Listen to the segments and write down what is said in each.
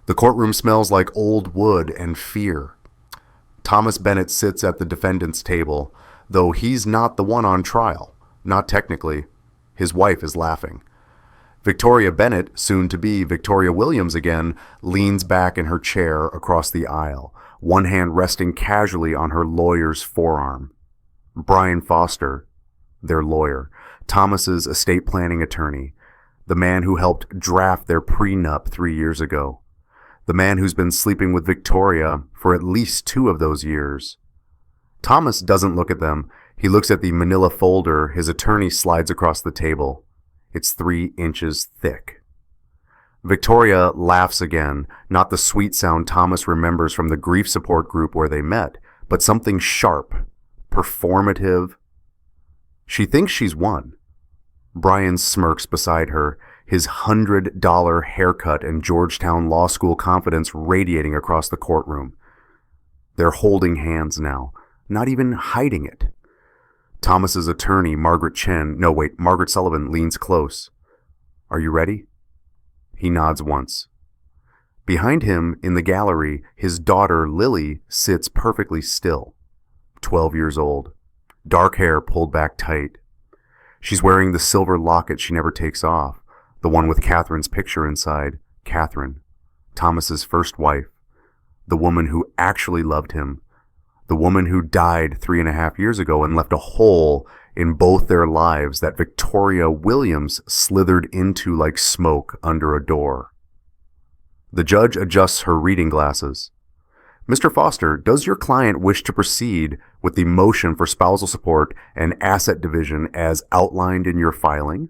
The courtroom smells like old wood and fear. Thomas Bennett sits at the defendant's table, though he's not the one on trial. Not technically. His wife is laughing. Victoria Bennett, soon to be Victoria Williams again, leans back in her chair across the aisle, one hand resting casually on her lawyer's forearm. Brian Foster, their lawyer, Thomas's estate planning attorney, the man who helped draft their prenup 3 years ago, the man who's been sleeping with Victoria for at least 2 of those years. Thomas doesn't look at them. He looks at the manila folder his attorney slides across the table. It's 3 inches thick. Victoria laughs again, not the sweet sound Thomas remembers from the grief support group where they met, but something sharp, performative. She thinks she's won. Brian smirks beside her, his $100 haircut and Georgetown Law School confidence radiating across the courtroom. They're holding hands now, not even hiding it. Thomas's attorney, Margaret Sullivan, leans close. Are you ready? He nods once. Behind him, in the gallery, his daughter, Lily, sits perfectly still, 12 years old, dark hair pulled back tight. She's wearing the silver locket she never takes off, the one with Catherine's picture inside. Catherine, Thomas's first wife, the woman who actually loved him, the woman who died 3.5 years ago and left a hole in both their lives that Victoria Williams slithered into like smoke under a door. The judge adjusts her reading glasses. Mr. Foster, does your client wish to proceed with the motion for spousal support and asset division as outlined in your filing?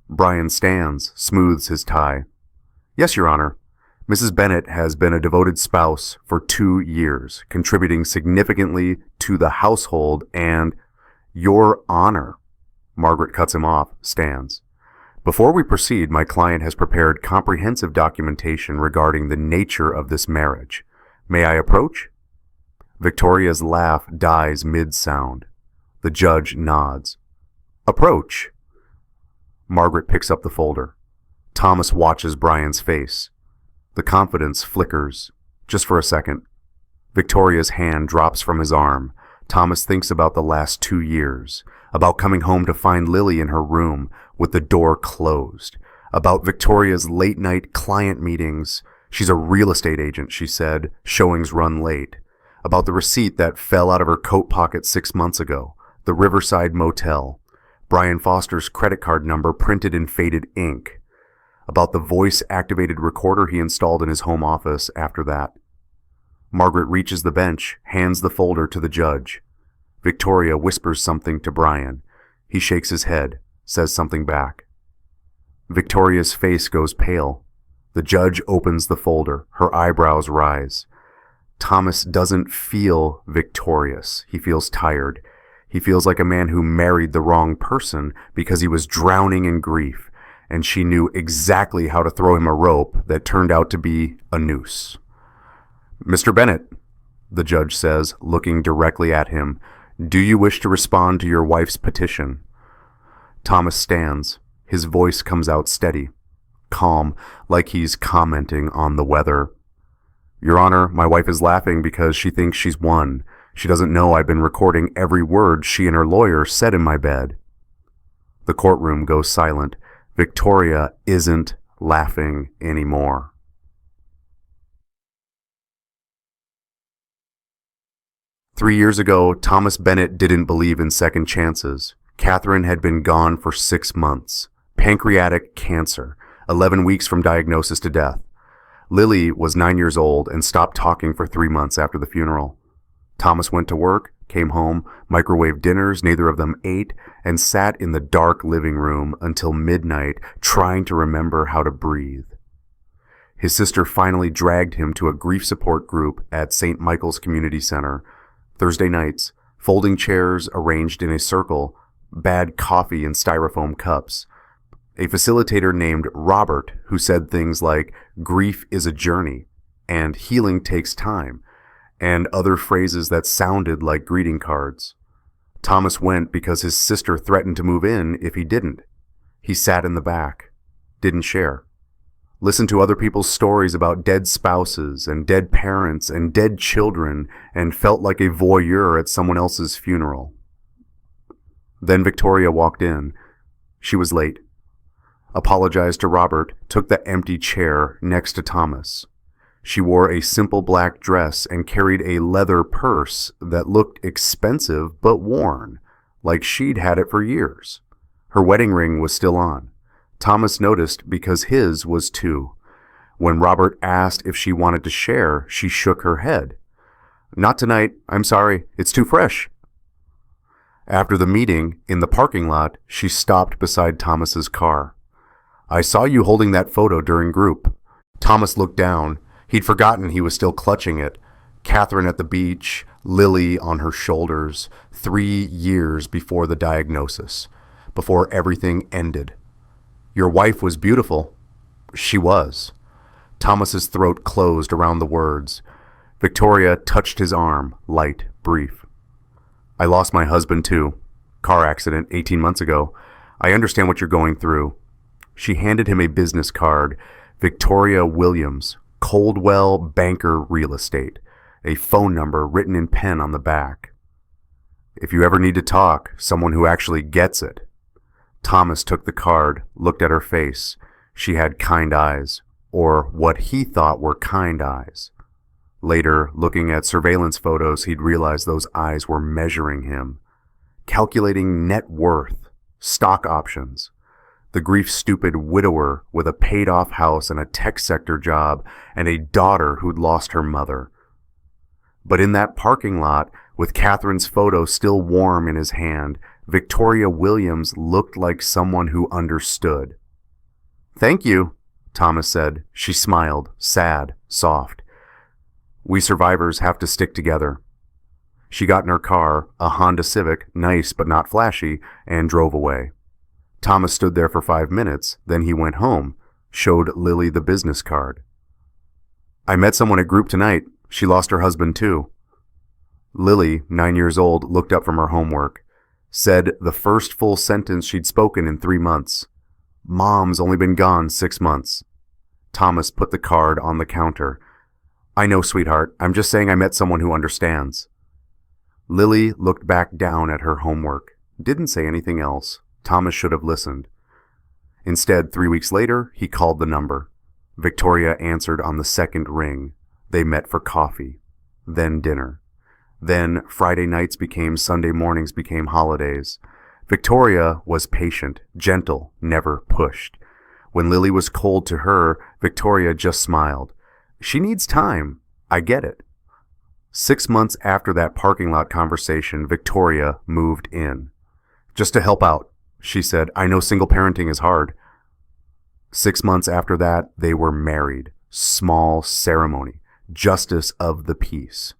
Brian stands, smooths his tie. Yes, Your Honor. Mrs. Bennett has been a devoted spouse for 2 years, contributing significantly to the household and, Your Honor, Margaret cuts him off, stands. Before we proceed, my client has prepared comprehensive documentation regarding the nature of this marriage. May I approach? Victoria's laugh dies mid-sound. The judge nods. Approach. Margaret picks up the folder. Thomas watches Brian's face. The confidence flickers, just for a second. Victoria's hand drops from his arm. Thomas thinks about the last 2 years, about coming home to find Lily in her room with the door closed, about Victoria's late-night client meetings. She's a real estate agent, she said, showings run late. About the receipt that fell out of her coat pocket 6 months ago, the Riverside Motel, Brian Foster's credit card number printed in faded ink, about the voice-activated recorder he installed in his home office after that. Margaret reaches the bench, hands the folder to the judge. Victoria whispers something to Brian. He shakes his head, says something back. Victoria's face goes pale. The judge opens the folder. Her eyebrows rise. Thomas doesn't feel victorious. He feels tired. He feels like a man who married the wrong person because he was drowning in grief, and she knew exactly how to throw him a rope that turned out to be a noose. Mr. Bennett, the judge says, looking directly at him, do you wish to respond to your wife's petition? Thomas stands. His voice comes out steady, calm, like he's commenting on the weather. Your Honor, my wife is laughing because she thinks she's won. She doesn't know I've been recording every word she and her lawyer said in my bed. The courtroom goes silent. Victoria isn't laughing anymore. Three years ago, Thomas Bennett didn't believe in second chances. Catherine had been gone for 6 months. Pancreatic cancer, 11 weeks from diagnosis to death. Lily was 9 years old and stopped talking for 3 months after the funeral. Thomas went to work, came home, microwaved dinners neither of them ate, and sat in the dark living room until midnight trying to remember how to breathe. His sister finally dragged him to a grief support group at St. Michael's Community Center. Thursday nights, folding chairs arranged in a circle, bad coffee in styrofoam cups. A facilitator named Robert who said things like, grief is a journey, and healing takes time, and other phrases that sounded like greeting cards. Thomas went because his sister threatened to move in if he didn't. He sat in the back, didn't share. listened to other people's stories about dead spouses and dead parents and dead children, and felt like a voyeur at someone else's funeral. Then Victoria walked in. She was late. Apologized to Robert, took the empty chair next to Thomas. She wore a simple black dress and carried a leather purse that looked expensive but worn, like she'd had it for years. Her wedding ring was still on. Thomas noticed because his was too. When Robert asked if she wanted to share, she shook her head. "Not tonight. I'm sorry. It's too fresh." After the meeting, in the parking lot, she stopped beside Thomas's car. "I saw you holding that photo during group." Thomas looked down. He'd forgotten he was still clutching it. Catherine at the beach, Lily on her shoulders, 3 years before the diagnosis, before everything ended. "Your wife was beautiful." She was. Thomas's throat closed around the words. Victoria touched his arm, light, brief. "I lost my husband too. Car accident 18 months ago. I understand what you're going through." She handed him a business card. Victoria Williams, Coldwell Banker Real Estate. A phone number written in pen on the back. "If you ever need to talk, someone who actually gets it." Thomas took the card, looked at her face. She had kind eyes, or what he thought were kind eyes. Later, looking at surveillance photos, he'd realized those eyes were measuring him, calculating net worth, stock options. The grief-stupid widower with a paid-off house and a tech sector job and a daughter who'd lost her mother. But in that parking lot, with Catherine's photo still warm in his hand, Victoria Williams looked like someone who understood. "Thank you," Thomas said. She smiled, sad, soft. "We survivors have to stick together." She got in her car, a Honda Civic, nice but not flashy, and drove away. Thomas stood there for 5 minutes, then he went home, showed Lily the business card. "I met someone at group tonight. She lost her husband too." Lily, 9 years old, looked up from her homework. Said the first full sentence she'd spoken in 3 months. "Mom's only been gone 6 months." Thomas put the card on the counter. "I know, sweetheart. I'm just saying I met someone who understands." Lily looked back down at her homework. Didn't say anything else. Thomas should have listened. Instead, 3 weeks later, he called the number. Victoria answered on the second ring. They met for coffee. Then dinner. Then Friday nights became Sunday mornings became holidays. Victoria was patient, gentle, never pushed. When Lily was cold to her, Victoria just smiled. "She needs time. I get it." 6 months after that parking lot conversation, Victoria moved in. "Just to help out," she said. "I know single parenting is hard." 6 months after that, they were married. Small ceremony. Justice of the peace.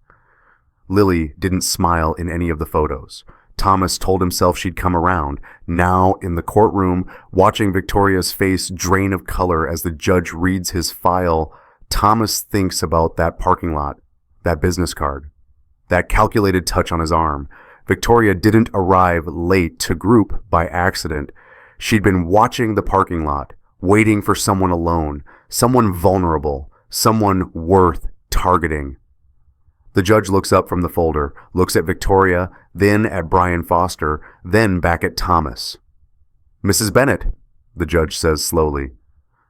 Lily didn't smile in any of the photos. Thomas told himself she'd come around. Now, in the courtroom, watching Victoria's face drain of color as the judge reads his file, Thomas thinks about that parking lot, that business card, that calculated touch on his arm. Victoria didn't arrive late to group by accident. She'd been watching the parking lot, waiting for someone alone, someone vulnerable, someone worth targeting. The judge looks up from the folder, looks at Victoria, then at Brian Foster, then back at Thomas. "Mrs. Bennett," the judge says slowly,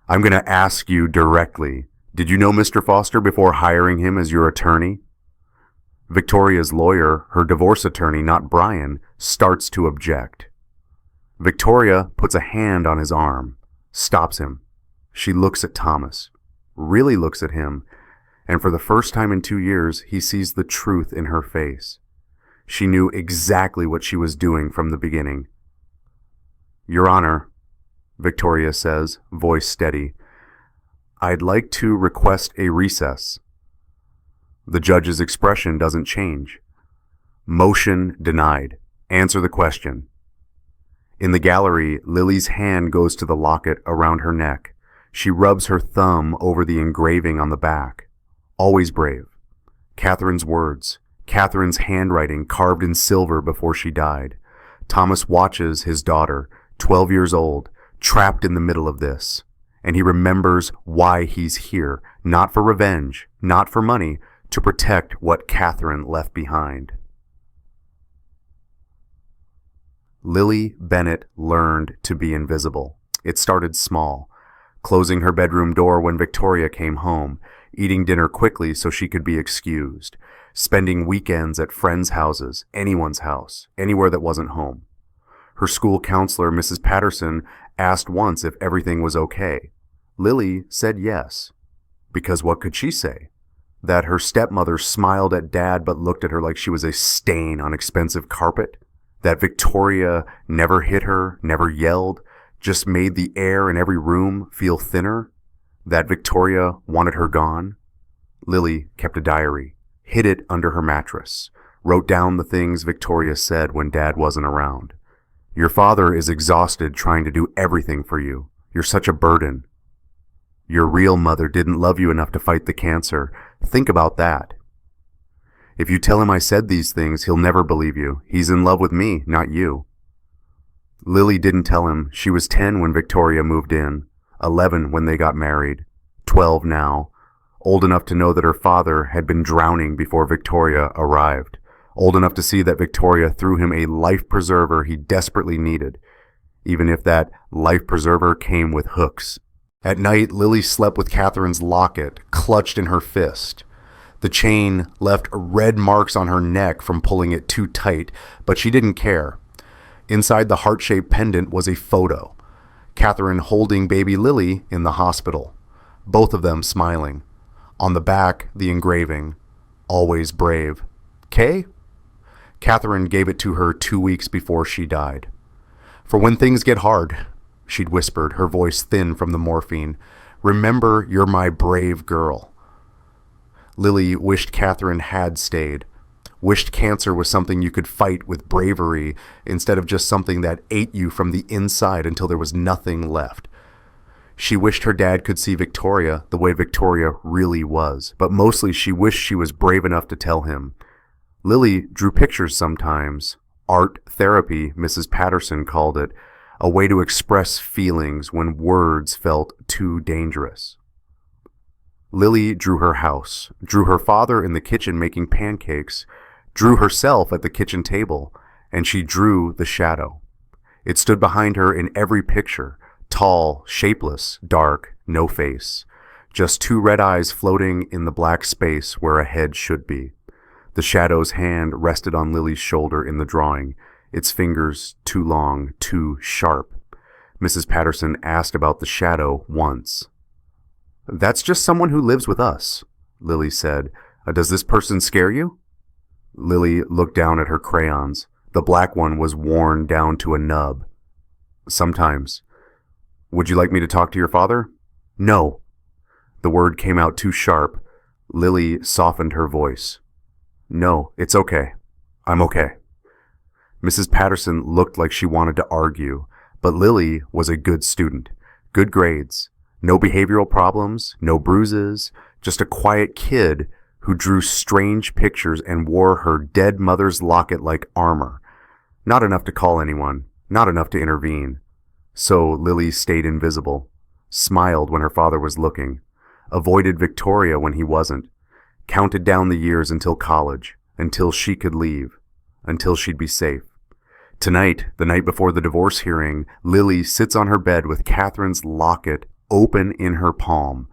"I'm going to ask you directly. Did you know Mr. Foster before hiring him as your attorney?" Victoria's lawyer, her divorce attorney, not Brian, starts to object. Victoria puts a hand on his arm, stops him. She looks at Thomas, really looks at him, and for the first time in 2 years, he sees the truth in her face. She knew exactly what she was doing from the beginning. "Your Honor," Victoria says, voice steady, "I'd like to request a recess." The judge's expression doesn't change. "Motion denied. Answer the question." In the gallery, Lily's hand goes to the locket around her neck. She rubs her thumb over the engraving on the back. Always brave. Catherine's words. Catherine's handwriting carved in silver before she died. Thomas watches his daughter, 12 years old, trapped in the middle of this. and he remembers why he's here, not for revenge, not for money, to protect what Catherine left behind. Lily Bennett learned to be invisible. It started small, closing her bedroom door when Victoria came home, eating dinner quickly so she could be excused, spending weekends at friends' houses, anyone's house, anywhere that wasn't home. Her school counselor, Mrs. Patterson, asked once if everything was okay. Lily said yes, because what could she say? That her stepmother smiled at Dad but looked at her like she was a stain on expensive carpet? That Victoria never hit her, never yelled, just made the air in every room feel thinner? That Victoria wanted her gone? Lily kept a diary, hid it under her mattress, wrote down the things Victoria said when Dad wasn't around. Your father is exhausted trying to do everything for you. You're such a burden. Your real mother didn't love you enough to fight the cancer. Think about that. If you tell him I said these things, he'll never believe you. He's in love with me, not you. Lily didn't tell him she was 10 when Victoria moved in, 11 when they got married, 12 now, old enough to know that her father had been drowning before Victoria arrived, old enough to see that Victoria threw him a life preserver he desperately needed, even if that life preserver came with hooks. At night, Lily slept with Catherine's locket clutched in her fist. The chain left red marks on her neck from pulling it too tight, but she didn't care. Inside the heart-shaped pendant was a photo. Catherine holding baby Lily in the hospital. Both of them smiling. On the back, the engraving, always brave. Kay? Catherine gave it to her 2 weeks before she died. For when things get hard, she'd whispered, her voice thin from the morphine, remember you're my brave girl. Lily wished Catherine had stayed, wished cancer was something you could fight with bravery instead of just something that ate you from the inside until there was nothing left. She wished her dad could see Victoria the way Victoria really was, but mostly she wished she was brave enough to tell him. Lily drew pictures sometimes. Art therapy, Mrs. Patterson called it, a way to express feelings when words felt too dangerous. Lily drew her house, drew her father in the kitchen making pancakes, drew herself at the kitchen table, and she drew the shadow. It stood behind her in every picture, tall, shapeless, dark, no face, just two red eyes floating in the black space where a head should be. The shadow's hand rested on Lily's shoulder in the drawing, its fingers too long, too sharp. Mrs. Patterson asked about the shadow once. That's just someone who lives with us, Lily said. Does this person scare you? Lily looked down at her crayons. The black one was worn down to a nub. Sometimes. Would you like me to talk to your father? No. The word came out too sharp. Lily softened her voice. No, it's okay. I'm okay. Mrs. Patterson looked like she wanted to argue, but Lily was a good student. Good grades. No behavioral problems, no bruises, just a quiet kid who drew strange pictures and wore her dead mother's locket like armor. Not enough to call anyone, not enough to intervene. So Lily stayed invisible, smiled when her father was looking, avoided Victoria when he wasn't, counted down the years until college, until she could leave, until she'd be safe. Tonight, the night before the divorce hearing, Lily sits on her bed with Catherine's locket open in her palm.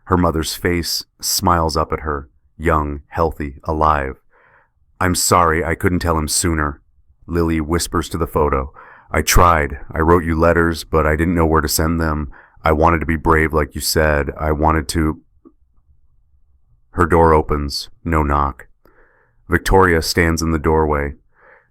Her mother's face smiles up at her, young, healthy, alive. I'm sorry I couldn't tell him sooner, Lily whispers to the photo. I tried. I wrote you letters, but I didn't know where to send them. I wanted to be brave like you said. I wanted to... Her door opens. No knock. Victoria stands in the doorway.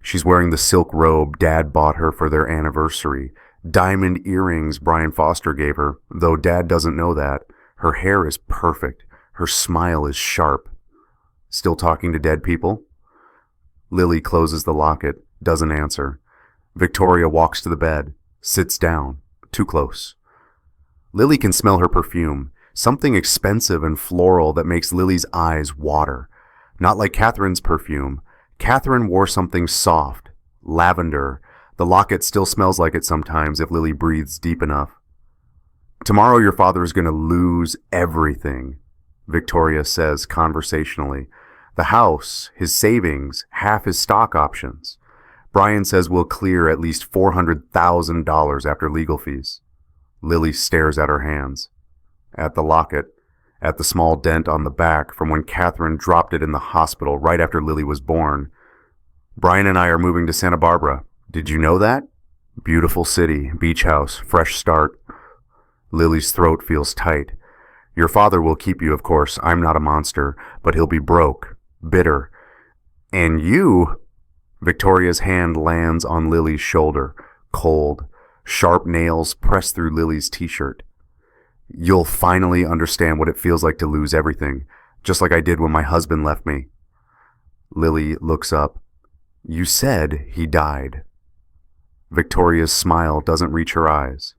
She's wearing the silk robe Dad bought her for their anniversary. Diamond earrings Brian Foster gave her, though Dad doesn't know that. Her hair is perfect. Her smile is sharp. Still talking to dead people? Lily closes the locket, doesn't answer. Victoria walks to the bed, sits down, too close. Lily can smell her perfume, something expensive and floral that makes Lily's eyes water. Not like Catherine's perfume. Catherine wore something soft, lavender. The locket still smells like it sometimes if Lily breathes deep enough. Tomorrow your father is going to lose everything, Victoria says conversationally. The house, his savings, half his stock options. Brian says we'll clear at least $400,000 after legal fees. Lily stares at her hands, at the locket, at the small dent on the back from when Catherine dropped it in the hospital right after Lily was born. Brian and I are moving to Santa Barbara. Did you know that? Beautiful city, beach house, fresh start. Lily's throat feels tight. Your father will keep you, of course. I'm not a monster, but he'll be broke, bitter. And you... Victoria's hand lands on Lily's shoulder, cold. Sharp nails press through Lily's t-shirt. You'll finally understand what it feels like to lose everything, just like I did when my husband left me. Lily looks up. You said he died. Victoria's smile doesn't reach her eyes.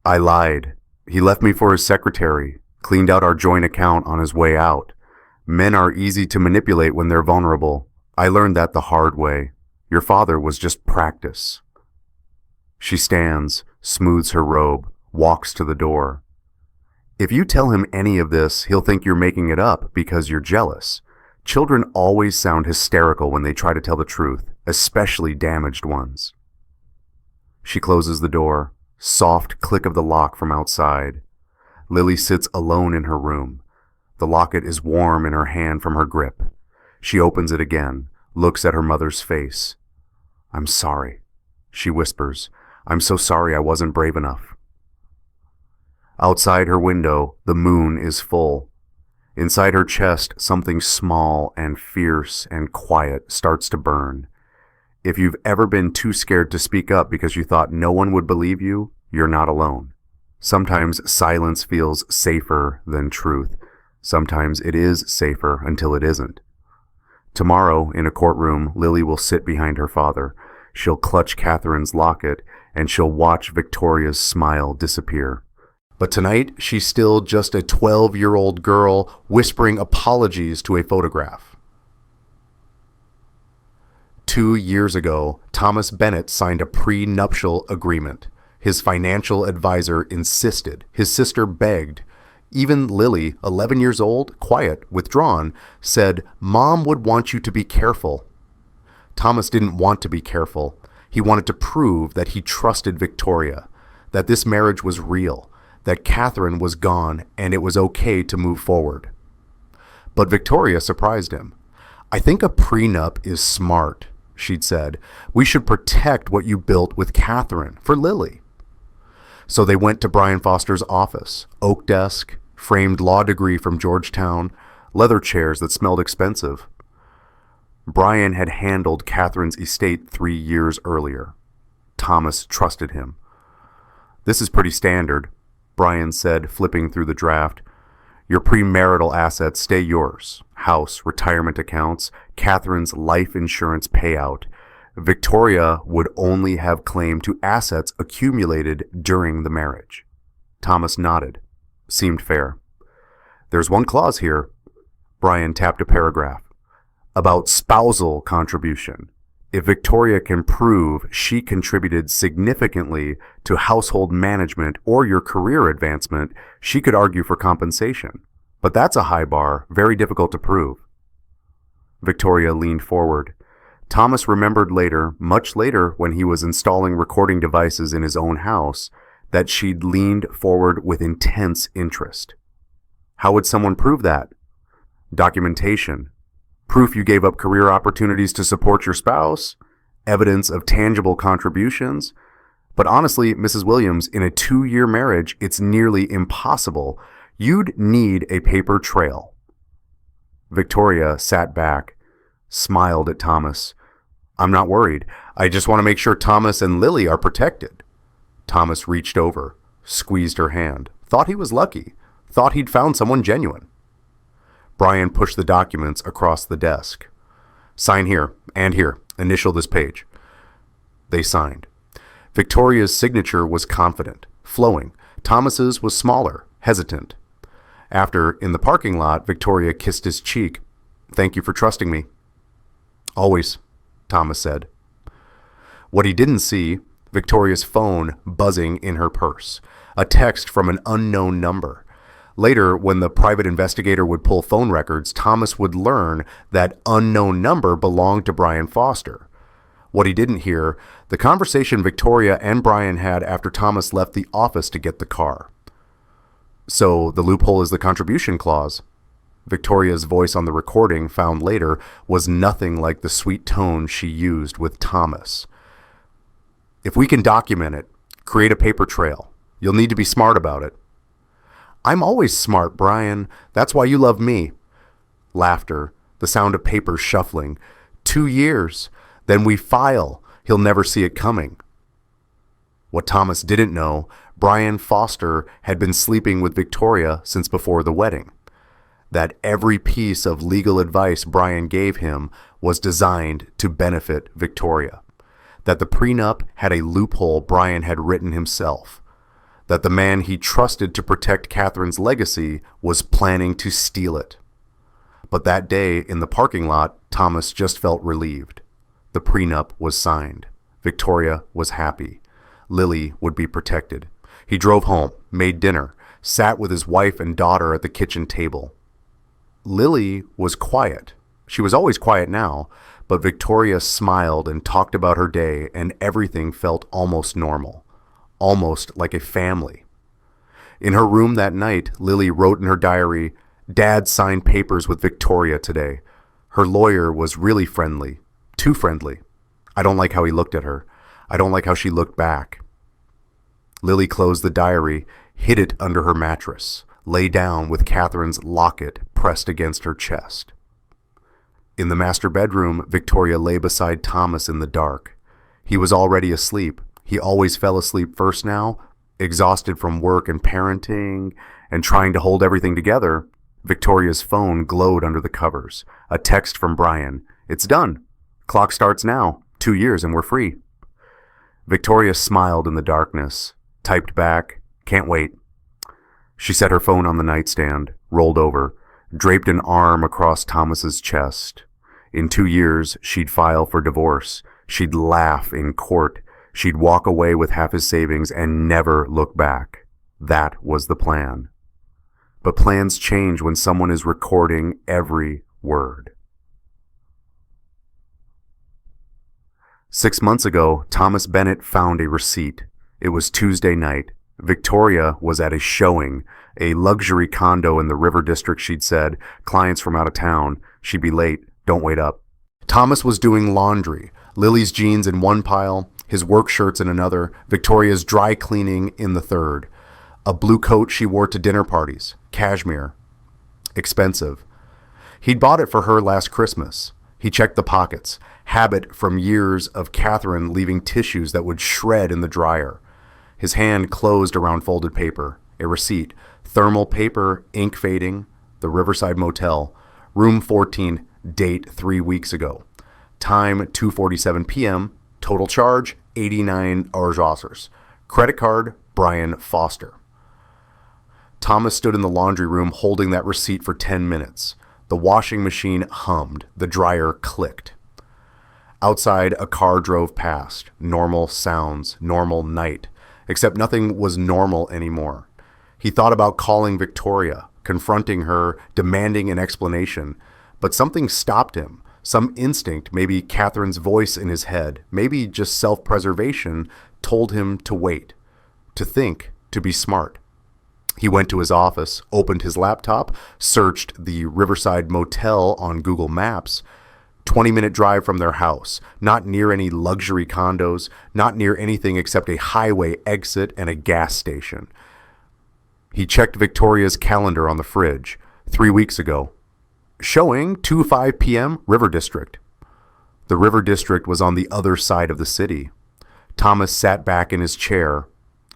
I lied. He left me for his secretary, cleaned out our joint account on his way out. Men are easy to manipulate when they're vulnerable. I learned that the hard way. Your father was just practice. She stands, smooths her robe, walks to the door. If you tell him any of this, he'll think you're making it up because you're jealous. Children always sound hysterical when they try to tell the truth, especially damaged ones. She closes the door, soft click of the lock from outside. Lily sits alone in her room. The locket is warm in her hand from her grip. She opens it again, looks at her mother's face. I'm sorry, she whispers. I'm so sorry I wasn't brave enough. Outside her window, the moon is full. Inside her chest, something small and fierce and quiet starts to burn. If you've ever been too scared to speak up because you thought no one would believe you, you're not alone. Sometimes silence feels safer than truth. Sometimes it is safer until it isn't. Tomorrow, in a courtroom, Lily will sit behind her father. She'll clutch Catherine's locket, and she'll watch Victoria's smile disappear. But tonight, she's still just a 12-year-old girl whispering apologies to a photograph. 2 years ago, Thomas Bennett signed a prenuptial agreement. His financial advisor insisted. His sister begged. Even Lily, 11 years old, quiet, withdrawn, said, Mom would want you to be careful. Thomas didn't want to be careful. He wanted to prove that he trusted Victoria, that this marriage was real, that Catherine was gone, and it was okay to move forward. But Victoria surprised him. I think a prenup is smart, she'd said. We should protect what you built with Catherine, for Lily. So they went to Brian Foster's office, oak desk, framed law degree from Georgetown, leather chairs that smelled expensive. Brian had handled Catherine's estate 3 years earlier. Thomas trusted him. This is pretty standard, Brian said, flipping through the draft. Your premarital assets stay yours. House, retirement accounts, Catherine's life insurance payout. Victoria would only have claim to assets accumulated during the marriage. Thomas nodded. Seemed fair. There's one clause here. Brian tapped a paragraph. About spousal contribution. If Victoria can prove she contributed significantly to household management or your career advancement, she could argue for compensation. But that's a high bar, very difficult to prove. Victoria leaned forward. Thomas remembered later, much later when he was installing recording devices in his own house, that she'd leaned forward with intense interest. How would someone prove that? Documentation. Proof you gave up career opportunities to support your spouse? Evidence of tangible contributions? But honestly, Mrs. Williams, in a 2-year marriage, it's nearly impossible. You'd need a paper trail. Victoria sat back, smiled at Thomas. I'm not worried. I just want to make sure Thomas and Lily are protected. Thomas reached over, squeezed her hand, thought he was lucky, thought he'd found someone genuine. Brian pushed the documents across the desk. Sign here and here. Initial this page. They signed. Victoria's signature was confident, flowing. Thomas's was smaller, hesitant. After, in the parking lot, Victoria kissed his cheek. Thank you for trusting me. Always, Thomas said. What he didn't see, Victoria's phone buzzing in her purse. a text from an unknown number. Later, when the private investigator would pull phone records, Thomas would learn that unknown number belonged to Brian Foster. What he didn't hear, the conversation Victoria and Brian had after Thomas left the office to get the car. So the loophole is the contribution clause. Victoria's voice on the recording, found later, was nothing like the sweet tone she used with Thomas. If we can document it, create a paper trail. You'll need to be smart about it. I'm always smart, Brian. That's why you love me. Laughter, the sound of papers shuffling. 2 years. Then we file. He'll never see it coming. What Thomas didn't know, Brian Foster had been sleeping with Victoria since before the wedding. That every piece of legal advice Brian gave him was designed to benefit Victoria. That the prenup had a loophole Brian had written himself. That the man he trusted to protect Catherine's legacy was planning to steal it. But that day in the parking lot, Thomas just felt relieved. The prenup was signed. Victoria was happy. Lily would be protected. He drove home, made dinner, sat with his wife and daughter at the kitchen table. Lily was quiet. She was always quiet now, but Victoria smiled and talked about her day, and everything felt almost normal, almost like a family. In her room that night, Lily wrote in her diary, "Dad signed papers with Victoria today. Her lawyer was really friendly. Too friendly. I don't like how he looked at her. I don't like how she looked back." Lily closed the diary, hid it under her mattress, lay down with Catherine's locket pressed against her chest. In the master bedroom, Victoria lay beside Thomas in the dark. He was already asleep. He always fell asleep first now, exhausted from work and parenting and trying to hold everything together. Victoria's phone glowed under the covers. A text from Brian. "It's done. Clock starts now. 2 years and we're free." Victoria smiled in the darkness, typed back, "Can't wait." She set her phone on the nightstand, rolled over, draped an arm across Thomas's chest. In 2 years, she'd file for divorce. She'd laugh in court. She'd walk away with half his savings and never look back. That was the plan. But plans change when someone is recording every word. 6 months ago, Thomas Bennett found a receipt. It was Tuesday night. Victoria was at a showing, a luxury condo in the River District, she'd said. Clients from out of town. She'd be late. Don't wait up. Thomas was doing laundry. Lily's jeans in one pile, his work shirts in another, Victoria's dry cleaning in the third. A blue coat she wore to dinner parties. Cashmere. Expensive. He'd bought it for her last Christmas. He checked the pockets. Habit from years of Catherine leaving tissues that would shred in the dryer. His hand closed around folded paper. A receipt. Thermal paper, ink fading. The Riverside Motel. Room 14. Date 3 weeks ago. Time 2:47 p.m. Total charge 89 Arjosers. Credit card Brian Foster. Thomas stood in the laundry room holding that receipt for 10 minutes. The washing machine hummed. The dryer clicked. Outside, a car drove past. Normal sounds. Normal night. Except nothing was normal anymore. He thought about calling Victoria, confronting her, demanding an explanation. But something stopped him. Some instinct, maybe Catherine's voice in his head, maybe just self-preservation, told him to wait, to think, to be smart. He went to his office, opened his laptop, searched the Riverside Motel on Google Maps. 20-minute drive from their house, not near any luxury condos, not near anything except a highway exit and a gas station. He checked Victoria's calendar on the fridge. 3 weeks ago. Showing 2:05 p.m. River District. The River District was on the other side of the city. Thomas sat back in his chair,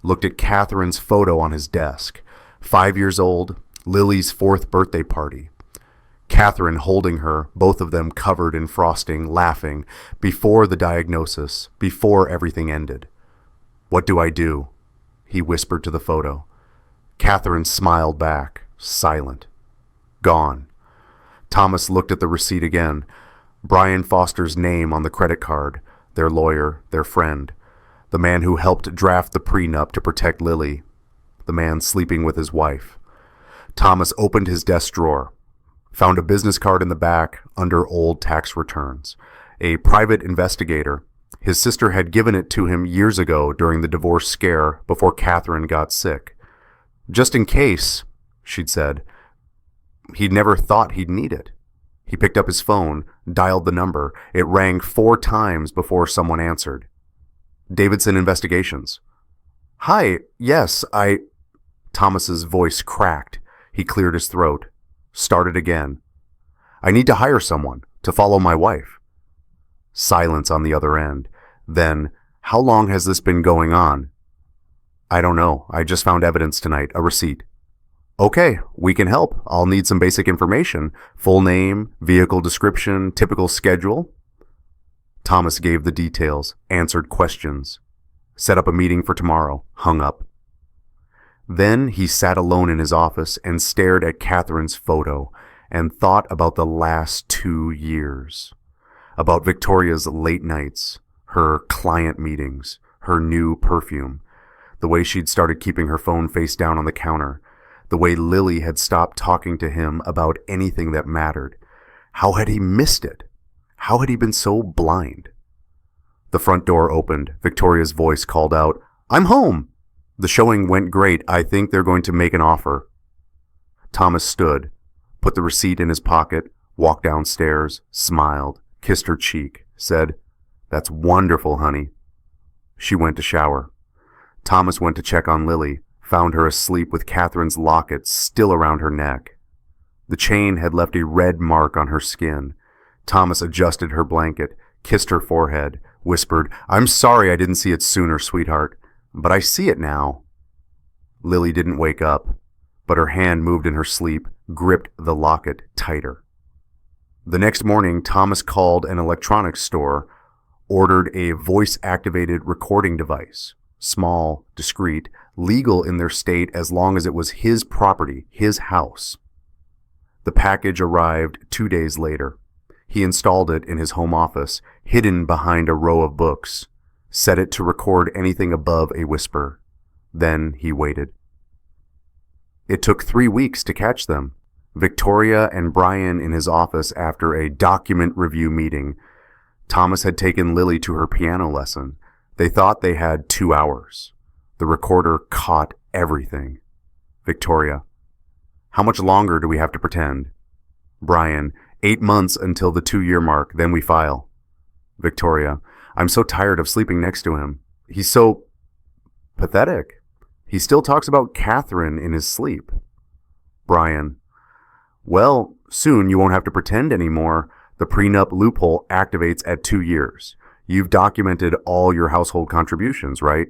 looked at Catherine's photo on his desk. 5 years old, Lily's 4th birthday party. Catherine holding her, both of them covered in frosting, laughing, before the diagnosis, before everything ended. "What do I do?" he whispered to the photo. Catherine smiled back, silent. Gone. Thomas looked at the receipt again. Brian Foster's name on the credit card, their lawyer, their friend, the man who helped draft the prenup to protect Lily. the man sleeping with his wife. Thomas opened his desk drawer, found a business card in the back under old tax returns. A private investigator. His sister had given it to him years ago during the divorce scare before Catherine got sick. Just in case, she'd said. He'd never thought he'd need it. He picked up his phone, dialed the number. It rang 4 times before someone answered. Davidson Investigations. Hi, yes, Thomas's voice cracked. He cleared his throat. Started again. I need to hire someone to follow my wife. Silence on the other end. Then, how long has this been going on? I don't know. I just found evidence tonight, a receipt. Okay, we can help. I'll need some basic information. Full name, vehicle description, typical schedule. Thomas gave the details, answered questions. Set up a meeting for tomorrow, hung up. Then he sat alone in his office and stared at Catherine's photo and thought about the last 2 years. About Victoria's late nights, her client meetings, her new perfume, the way she'd started keeping her phone face down on the counter, the way Lily had stopped talking to him about anything that mattered. How had he missed it? How had he been so blind? The front door opened. Victoria's voice called out, I'm home! The showing went great. I think they're going to make an offer. Thomas stood, put the receipt in his pocket, walked downstairs, smiled, kissed her cheek, said, That's wonderful, honey. She went to shower. Thomas went to check on Lily, found her asleep with Catherine's locket still around her neck. The chain had left a red mark on her skin. Thomas adjusted her blanket, kissed her forehead, whispered, I'm sorry I didn't see it sooner, sweetheart, but I see it now. Lily didn't wake up, but her hand moved in her sleep, gripped the locket tighter. The next morning, Thomas called an electronics store, ordered a voice-activated recording device, small, discreet, legal in their state as long as it was his property, his house. The package arrived 2 days later. He installed it in his home office, hidden behind a row of books, set it to record anything above a whisper. Then he waited. It took 3 weeks to catch them. Victoria and Brian in his office after a document review meeting. Thomas had taken Lily to her piano lesson. They thought they had 2 hours. The recorder caught everything. Victoria. How much longer do we have to pretend? Brian. 8 months until the 2-year mark, then we file. Victoria. I'm so tired of sleeping next to him. He's so pathetic. He still talks about Catherine in his sleep. Brian. Well, soon you won't have to pretend anymore. The prenup loophole activates at 2 years. You've documented all your household contributions, right?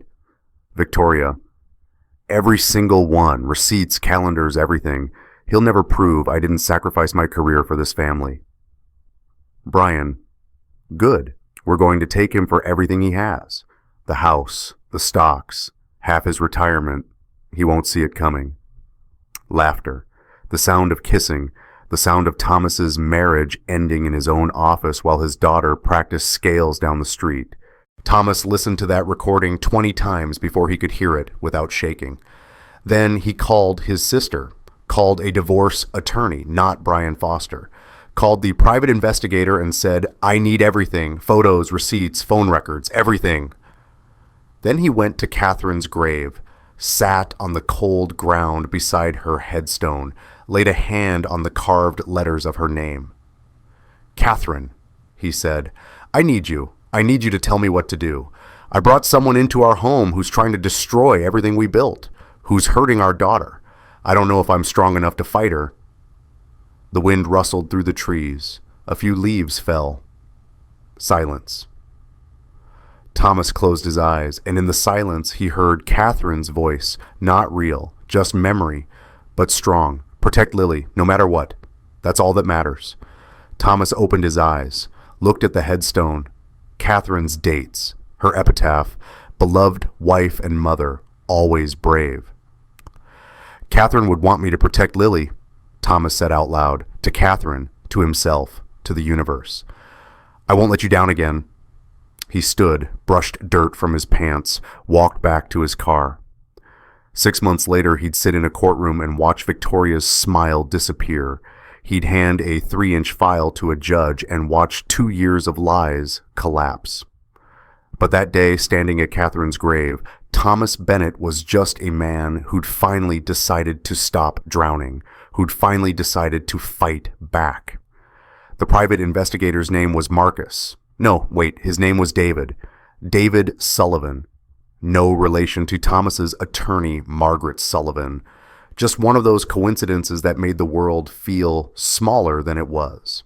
Victoria. Every single one. Receipts, calendars, everything. He'll never prove I didn't sacrifice my career for this family. Brian. Good. We're going to take him for everything he has. The house, the stocks, half his retirement. He won't see it coming. Laughter. The sound of kissing. The sound of Thomas's marriage ending in his own office while his daughter practiced scales down the street. Thomas listened to that recording 20 times before he could hear it without shaking. Then he called his sister, called a divorce attorney, not Brian Foster, called the private investigator and said, I need everything, photos, receipts, phone records, everything. Then he went to Catherine's grave, sat on the cold ground beside her headstone, laid a hand on the carved letters of her name. Catherine, he said, I need you. I need you to tell me what to do. I brought someone into our home who's trying to destroy everything we built, who's hurting our daughter. I don't know if I'm strong enough to fight her. The wind rustled through the trees. A few leaves fell. Silence. Thomas closed his eyes, and in the silence he heard Catherine's voice, not real, just memory, but strong. Protect Lily, no matter what. That's all that matters. Thomas opened his eyes, looked at the headstone, Catherine's dates, her epitaph, beloved wife and mother, always brave. Catherine would want me to protect Lily, Thomas said out loud, to Catherine, to himself, to the universe. I won't let you down again. He stood, brushed dirt from his pants, walked back to his car. 6 months later, he'd sit in a courtroom and watch Victoria's smile disappear. He'd hand a 3-inch file to a judge and watch 2 years of lies collapse. But that day, standing at Catherine's grave, Thomas Bennett was just a man who'd finally decided to stop drowning, who'd finally decided to fight back. The private investigator's name was Marcus. No, wait, his name was David. David Sullivan. No relation to Thomas's attorney, Margaret Sullivan. Just one of those coincidences that made the world feel smaller than it was.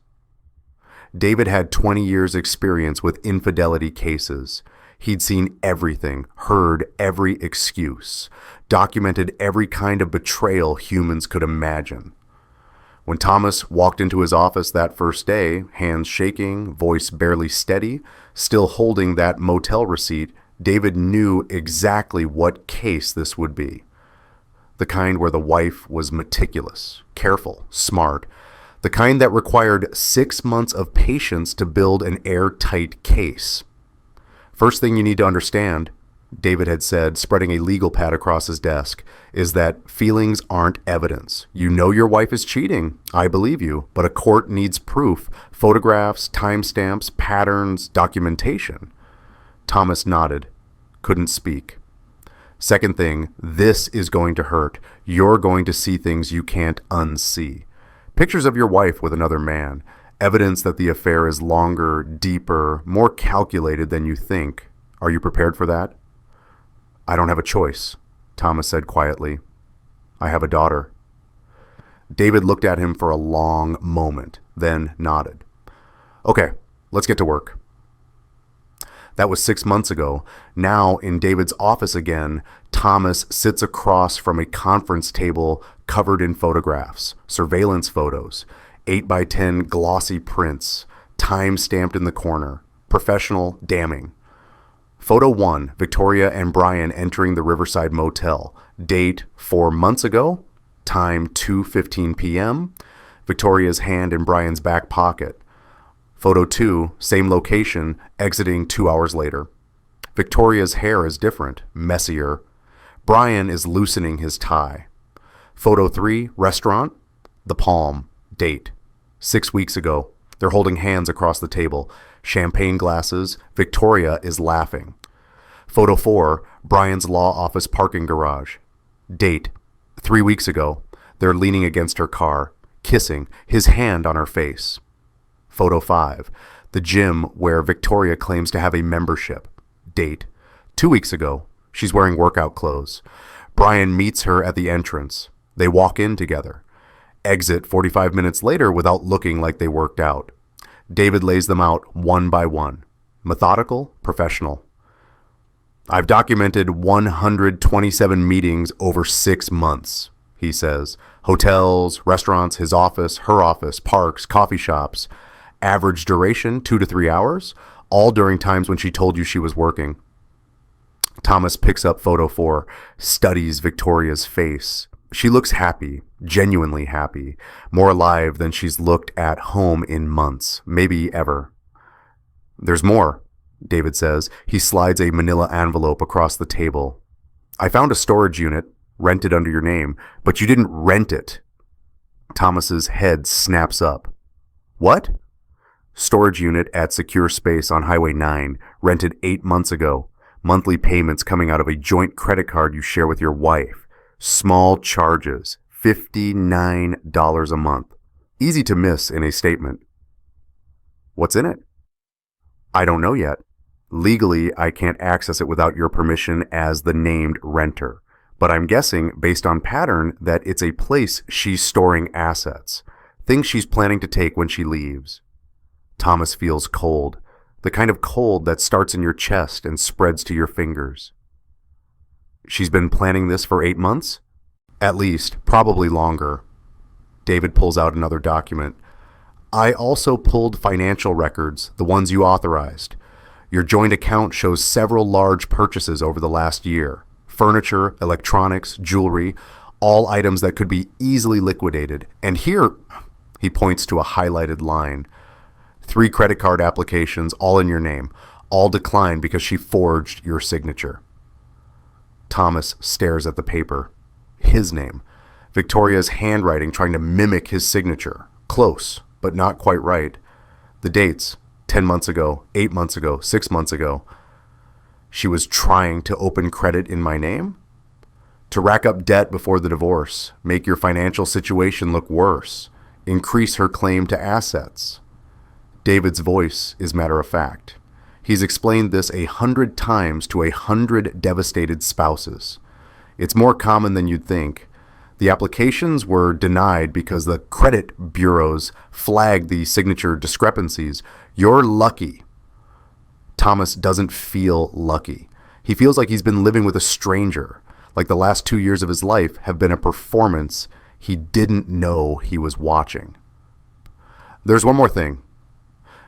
David had 20 years' experience with infidelity cases. He'd seen everything, heard every excuse, documented every kind of betrayal humans could imagine. When Thomas walked into his office that first day, hands shaking, voice barely steady, still holding that motel receipt, David knew exactly what case this would be. The kind where the wife was meticulous, careful, smart. The kind that required 6 months of patience to build an airtight case. First thing you need to understand, David had said, spreading a legal pad across his desk, is that feelings aren't evidence. You know your wife is cheating. I believe you. But a court needs proof, photographs, timestamps, patterns, documentation. Thomas nodded, couldn't speak. Second thing, this is going to hurt. You're going to see things you can't unsee. Pictures of your wife with another man. Evidence that the affair is longer, deeper, more calculated than you think. Are you prepared for that? I don't have a choice, Thomas said quietly. I have a daughter. David looked at him for a long moment, then nodded. Okay, let's get to work. That was 6 months ago. Now, in David's office again, Thomas sits across from a conference table covered in photographs, surveillance photos, 8x10 glossy prints, time stamped in the corner, professional, damning. Photo 1, Victoria and Brian entering the Riverside Motel. Date 4 months ago. Time 2:15 p.m. Victoria's hand in Brian's back pocket. Photo 2, same location, exiting 2 hours later. Victoria's hair is different, messier. Brian is loosening his tie. Photo 3, restaurant. The Palm. Date 6 weeks ago. They're holding hands across the table. Champagne glasses. Victoria is laughing. Photo 4, Brian's law office parking garage. Date 3 weeks ago. They're leaning against her car, kissing, his hand on her face. Photo 5, the gym where Victoria claims to have a membership. Date 2 weeks ago. She's wearing workout clothes. Brian meets her at the entrance. They walk in together. Exit 45 minutes later without looking like they worked out. David lays them out one by one. Methodical, professional. I've documented 127 meetings over 6 months, he says. Hotels, restaurants, his office, her office, parks, coffee shops. Average duration, 2 to 3 hours, all during times when she told you she was working. Thomas picks up photo 4, studies Victoria's face. She looks happy, genuinely happy, more alive than she's looked at home in months, maybe ever. There's more, David says. He slides a manila envelope across the table. I found a storage unit, rented under your name, but you didn't rent it. Thomas's head snaps up. What? Storage unit at Secure Space on Highway 9, rented 8 months ago. Monthly payments coming out of a joint credit card you share with your wife. Small charges, $59 a month. Easy to miss in a statement. What's in it? I don't know yet. Legally, I can't access it without your permission as the named renter. But I'm guessing, based on pattern, that it's a place she's storing assets. Things she's planning to take when she leaves. Thomas feels cold. The kind of cold that starts in your chest and spreads to your fingers. She's been planning this for 8 months? At least, probably longer. David pulls out another document. I also pulled financial records, the ones you authorized. Your joint account shows several large purchases over the last year. Furniture, electronics, jewelry, all items that could be easily liquidated. And here, he points to a highlighted line. 3 credit card applications, all in your name, all declined because she forged your signature. Thomas stares at the paper. His name. Victoria's handwriting trying to mimic his signature. Close, but not quite right. The dates. 10 months ago, 8 months ago, 6 months ago. She was trying to open credit in my name? To rack up debt before the divorce, make your financial situation look worse, increase her claim to assets. David's voice is matter of fact. He's explained this 100 times to 100 devastated spouses. It's more common than you'd think. The applications were denied because the credit bureaus flagged the signature discrepancies. You're lucky. Thomas doesn't feel lucky. He feels like he's been living with a stranger, like the last 2 years of his life have been a performance he didn't know he was watching. There's one more thing.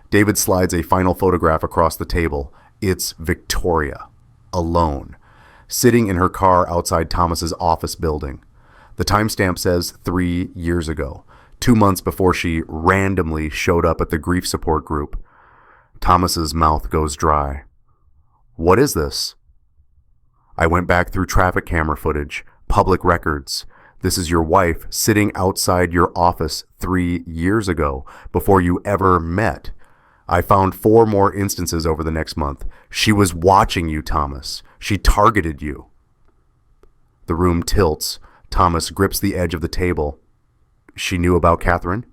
David slides a final photograph across the table. It's Victoria, alone, sitting in her car outside Thomas's office building. The timestamp says 3 years ago, 2 months before she randomly showed up at the grief support group. Thomas's mouth goes dry. What is this? I went back through traffic camera footage, public records. This is your wife sitting outside your office 3 years ago, before you ever met. I found 4 more instances over the next month. She was watching you, Thomas. She targeted you. The room tilts. Thomas grips the edge of the table. She knew about Catherine?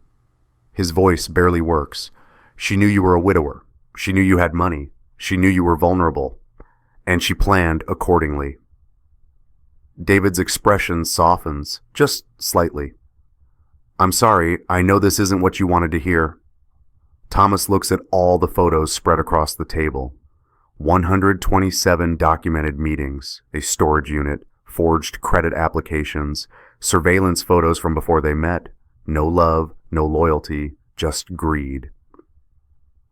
His voice barely works. She knew you were a widower. She knew you had money. She knew you were vulnerable. And she planned accordingly. David's expression softens, just slightly. I'm sorry, I know this isn't what you wanted to hear. Thomas looks at all the photos spread across the table. 127 documented meetings, a storage unit, forged credit applications, surveillance photos from before they met. No love, no loyalty, just greed.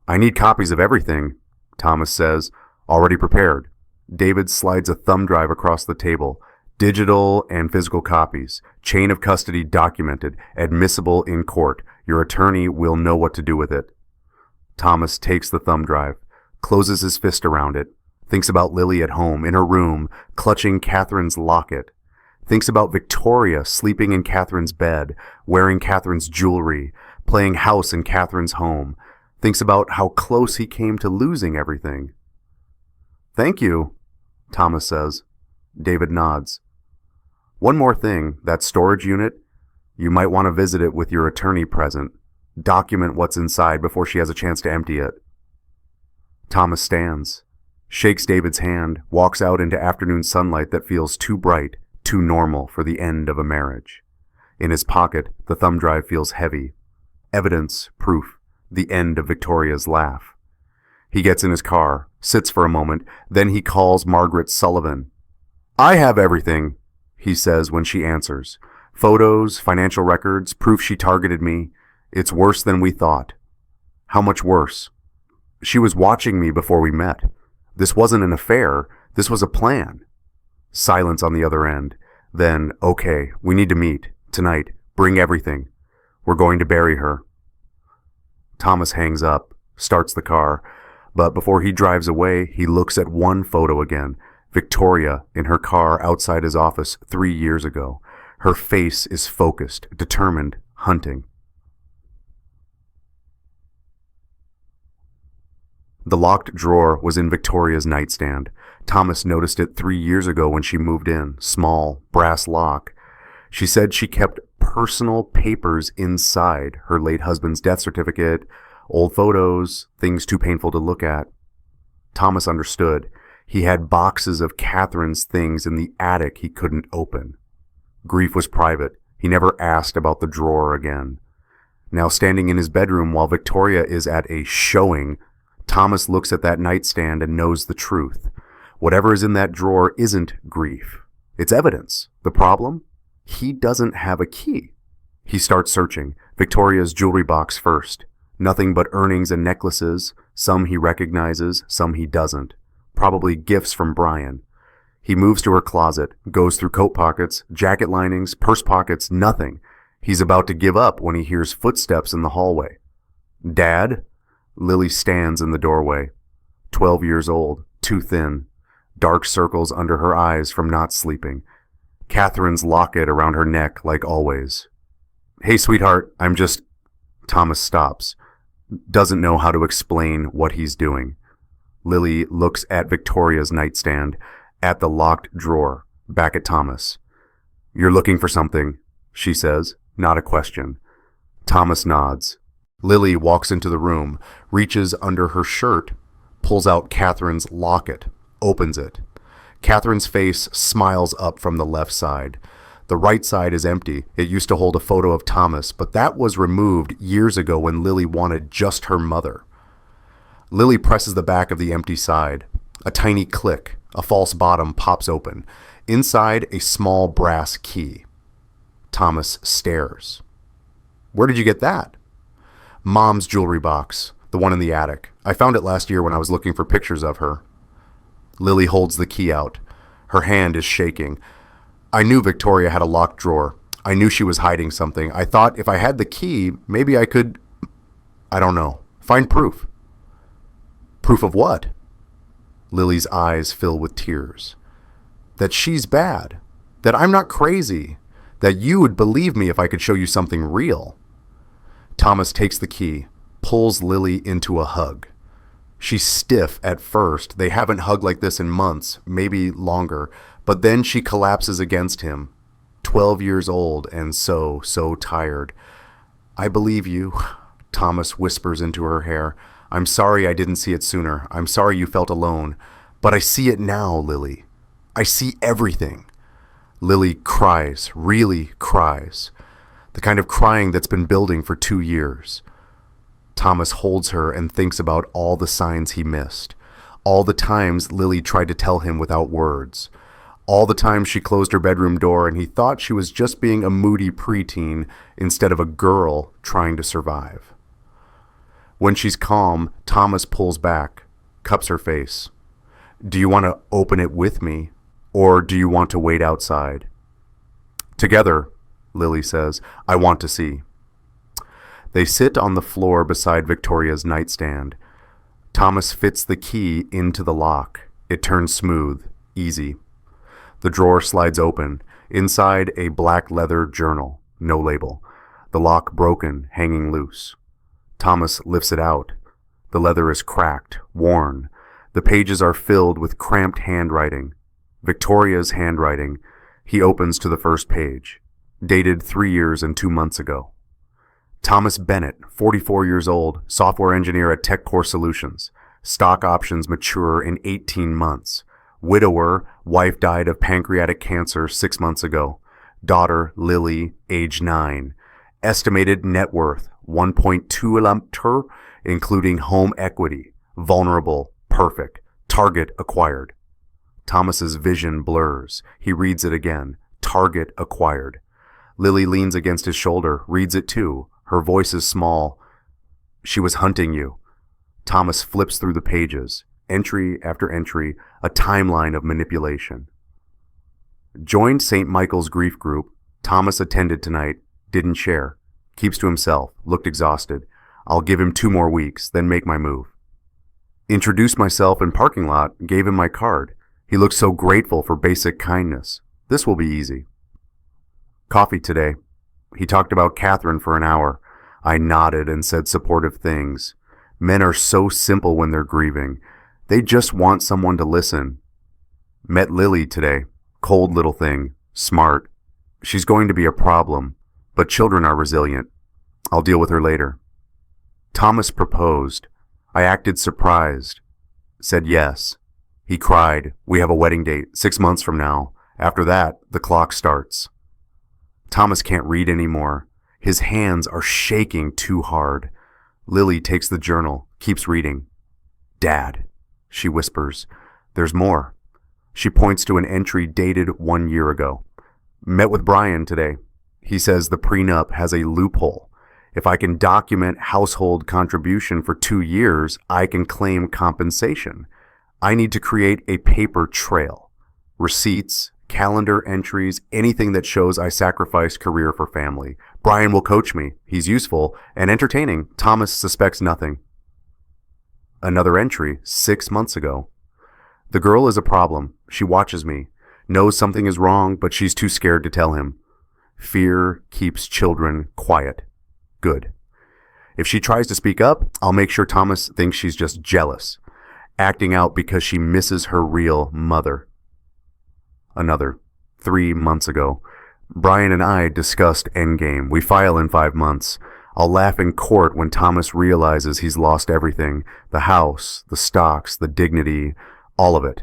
I need copies of everything, Thomas says, already prepared. David slides a thumb drive across the table. Digital and physical copies. Chain of custody documented. Admissible in court. Your attorney will know what to do with it. Thomas takes the thumb drive, closes his fist around it, thinks about Lily at home, in her room, clutching Catherine's locket. Thinks about Victoria sleeping in Catherine's bed, wearing Catherine's jewelry, playing house in Catherine's home. Thinks about how close he came to losing everything. Thank you, Thomas says. David nods. One more thing, that storage unit, you might want to visit it with your attorney present. Document what's inside before she has a chance to empty it. Thomas stands, shakes David's hand, walks out into afternoon sunlight that feels too bright, too normal for the end of a marriage. In his pocket, the thumb drive feels heavy. Evidence, proof, the end of Victoria's laugh. He gets in his car, sits for a moment, then he calls Margaret Sullivan. I have everything, he says when she answers. Photos, financial records, proof she targeted me. It's worse than we thought. How much worse? She was watching me before we met. This wasn't an affair. This was a plan. Silence on the other end. Then, okay, we need to meet. Tonight. Bring everything. We're going to bury her. Thomas hangs up, starts the car, but before he drives away, he looks at one photo again. Victoria in her car outside his office 3 years ago. Her face is focused, determined, hunting. The locked drawer was in Victoria's nightstand. Thomas noticed it 3 years ago when she moved in. Small, brass lock. She said she kept personal papers inside, her late husband's death certificate, old photos, things too painful to look at. Thomas understood. He had boxes of Catherine's things in the attic he couldn't open. Grief was private. He never asked about the drawer again. Now standing in his bedroom while Victoria is at a showing, Thomas looks at that nightstand and knows the truth. Whatever is in that drawer isn't grief. It's evidence. The problem? He doesn't have a key. He starts searching. Victoria's jewelry box first. Nothing but earrings and necklaces. Some he recognizes, some he doesn't. Probably gifts from Brian. He moves to her closet, goes through coat pockets, jacket linings, purse pockets, nothing. He's about to give up when he hears footsteps in the hallway. Dad? Lily stands in the doorway. 12 years old, too thin. dark circles under her eyes from not sleeping. Catherine's locket around her neck like always. "Hey, sweetheart, I'm just..." Thomas stops. Doesn't know how to explain what he's doing. Lily looks at Victoria's nightstand, at the locked drawer, back at Thomas. "You're looking for something," she says, not a question. Thomas nods. Lily walks into the room, reaches under her shirt, pulls out Catherine's locket, opens it. Catherine's face smiles up from the left side. The right side is empty. It used to hold a photo of Thomas, but that was removed years ago when Lily wanted just her mother. Lily presses the back of the empty side. A tiny click, a false bottom pops open. Inside, a small brass key. Thomas stares. "Where did you get that?" "Mom's jewelry box, the one in the attic. I found it last year when I was looking for pictures of her." Lily holds the key out. Her hand is shaking. "I knew Victoria had a locked drawer. I knew she was hiding something. I thought if I had the key, maybe I could, I don't know, find proof." "Proof of what?" Lily's eyes fill with tears. "That she's bad. That I'm not crazy. That you would believe me if I could show you something real." Thomas takes the key, pulls Lily into a hug. She's stiff at first. They haven't hugged like this in months, maybe longer, but then she collapses against him. 12 years old and so tired. "I believe you," Thomas whispers into her hair. "I'm sorry I didn't see it sooner. I'm sorry you felt alone. But I see it now, Lily. I see everything." Lily cries, really cries. The kind of crying that's been building for 2 years. Thomas holds her and thinks about all the signs he missed. All the times Lily tried to tell him without words. All the times she closed her bedroom door and he thought she was just being a moody preteen instead of a girl trying to survive. When she's calm, Thomas pulls back, cups her face. "Do you want to open it with me, or do you want to wait outside?" "Together," Lily says. "I want to see." They sit on the floor beside Victoria's nightstand. Thomas fits the key into the lock. It turns smooth, easy. The drawer slides open. Inside, a black leather journal, no label. The lock broken, hanging loose. Thomas lifts it out. The leather is cracked, worn. The pages are filled with cramped handwriting. Victoria's handwriting. He opens to the first page. Dated 3 years and 2 months ago. Thomas Bennett, 44 years old, software engineer at TechCore Solutions. Stock options mature in 18 months. Widower, wife died of pancreatic cancer 6 months ago. Daughter, Lily, age 9. Estimated net worth, 1.2 million, including home equity. Vulnerable, perfect. Target acquired. Thomas's vision blurs. He reads it again. Target acquired. Lily leans against his shoulder, reads it too. Her voice is small. "She was hunting you." Thomas flips through the pages. Entry after entry, a timeline of manipulation. Joined St. Michael's grief group. Thomas attended tonight. Didn't share. Keeps to himself. Looked exhausted. I'll give him 2 more weeks, then make my move. Introduced myself in parking lot. Gave him my card. He looked so grateful for basic kindness. This will be easy. Coffee today. He talked about Catherine for an hour. I nodded and said supportive things. Men are so simple when they're grieving. They just want someone to listen. Met Lily today. Cold little thing. Smart. She's going to be a problem, but children are resilient. I'll deal with her later. Thomas proposed. I acted surprised. Said yes. He cried. We have a wedding date, 6 months from now. After that, the clock starts. Thomas can't read anymore. His hands are shaking too hard. Lily takes the journal, keeps reading. "Dad," she whispers. "There's more." She points to an entry dated 1 year ago. Met with Brian today. He says the prenup has a loophole. If I can document household contribution for 2 years, I can claim compensation. I need to create a paper trail. Receipts, calendar entries, anything that shows I sacrificed career for family. Brian will coach me. He's useful and entertaining. Thomas suspects nothing. Another entry, 6 months ago. The girl is a problem. She watches me, knows something is wrong, but she's too scared to tell him. Fear keeps children quiet. Good. If she tries to speak up, I'll make sure Thomas thinks she's just jealous, acting out because she misses her real mother. Another. 3 months ago. Brian and I discussed Endgame. We file in 5 months. I'll laugh in court when Thomas realizes he's lost everything. The house, the stocks, the dignity, all of it.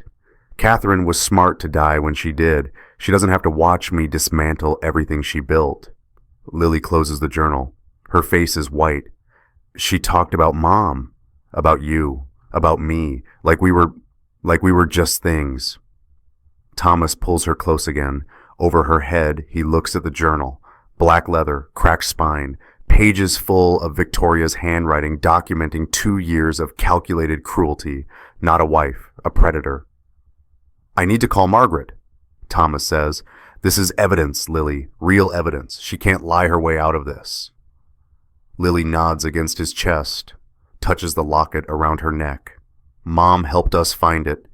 Catherine was smart to die when she did. She doesn't have to watch me dismantle everything she built. Lily closes the journal. Her face is white. She talked about Mom, about you, about me, like we were just things. Thomas pulls her close again. Over her head, he looks at the journal. Black leather, cracked spine, pages full of Victoria's handwriting documenting 2 years of calculated cruelty. Not a wife, a predator. I need to call Margaret, Thomas says. This is evidence, Lily, real evidence. She can't lie her way out of this. Lily nods against his chest, touches the locket around her neck. Mom helped us find it.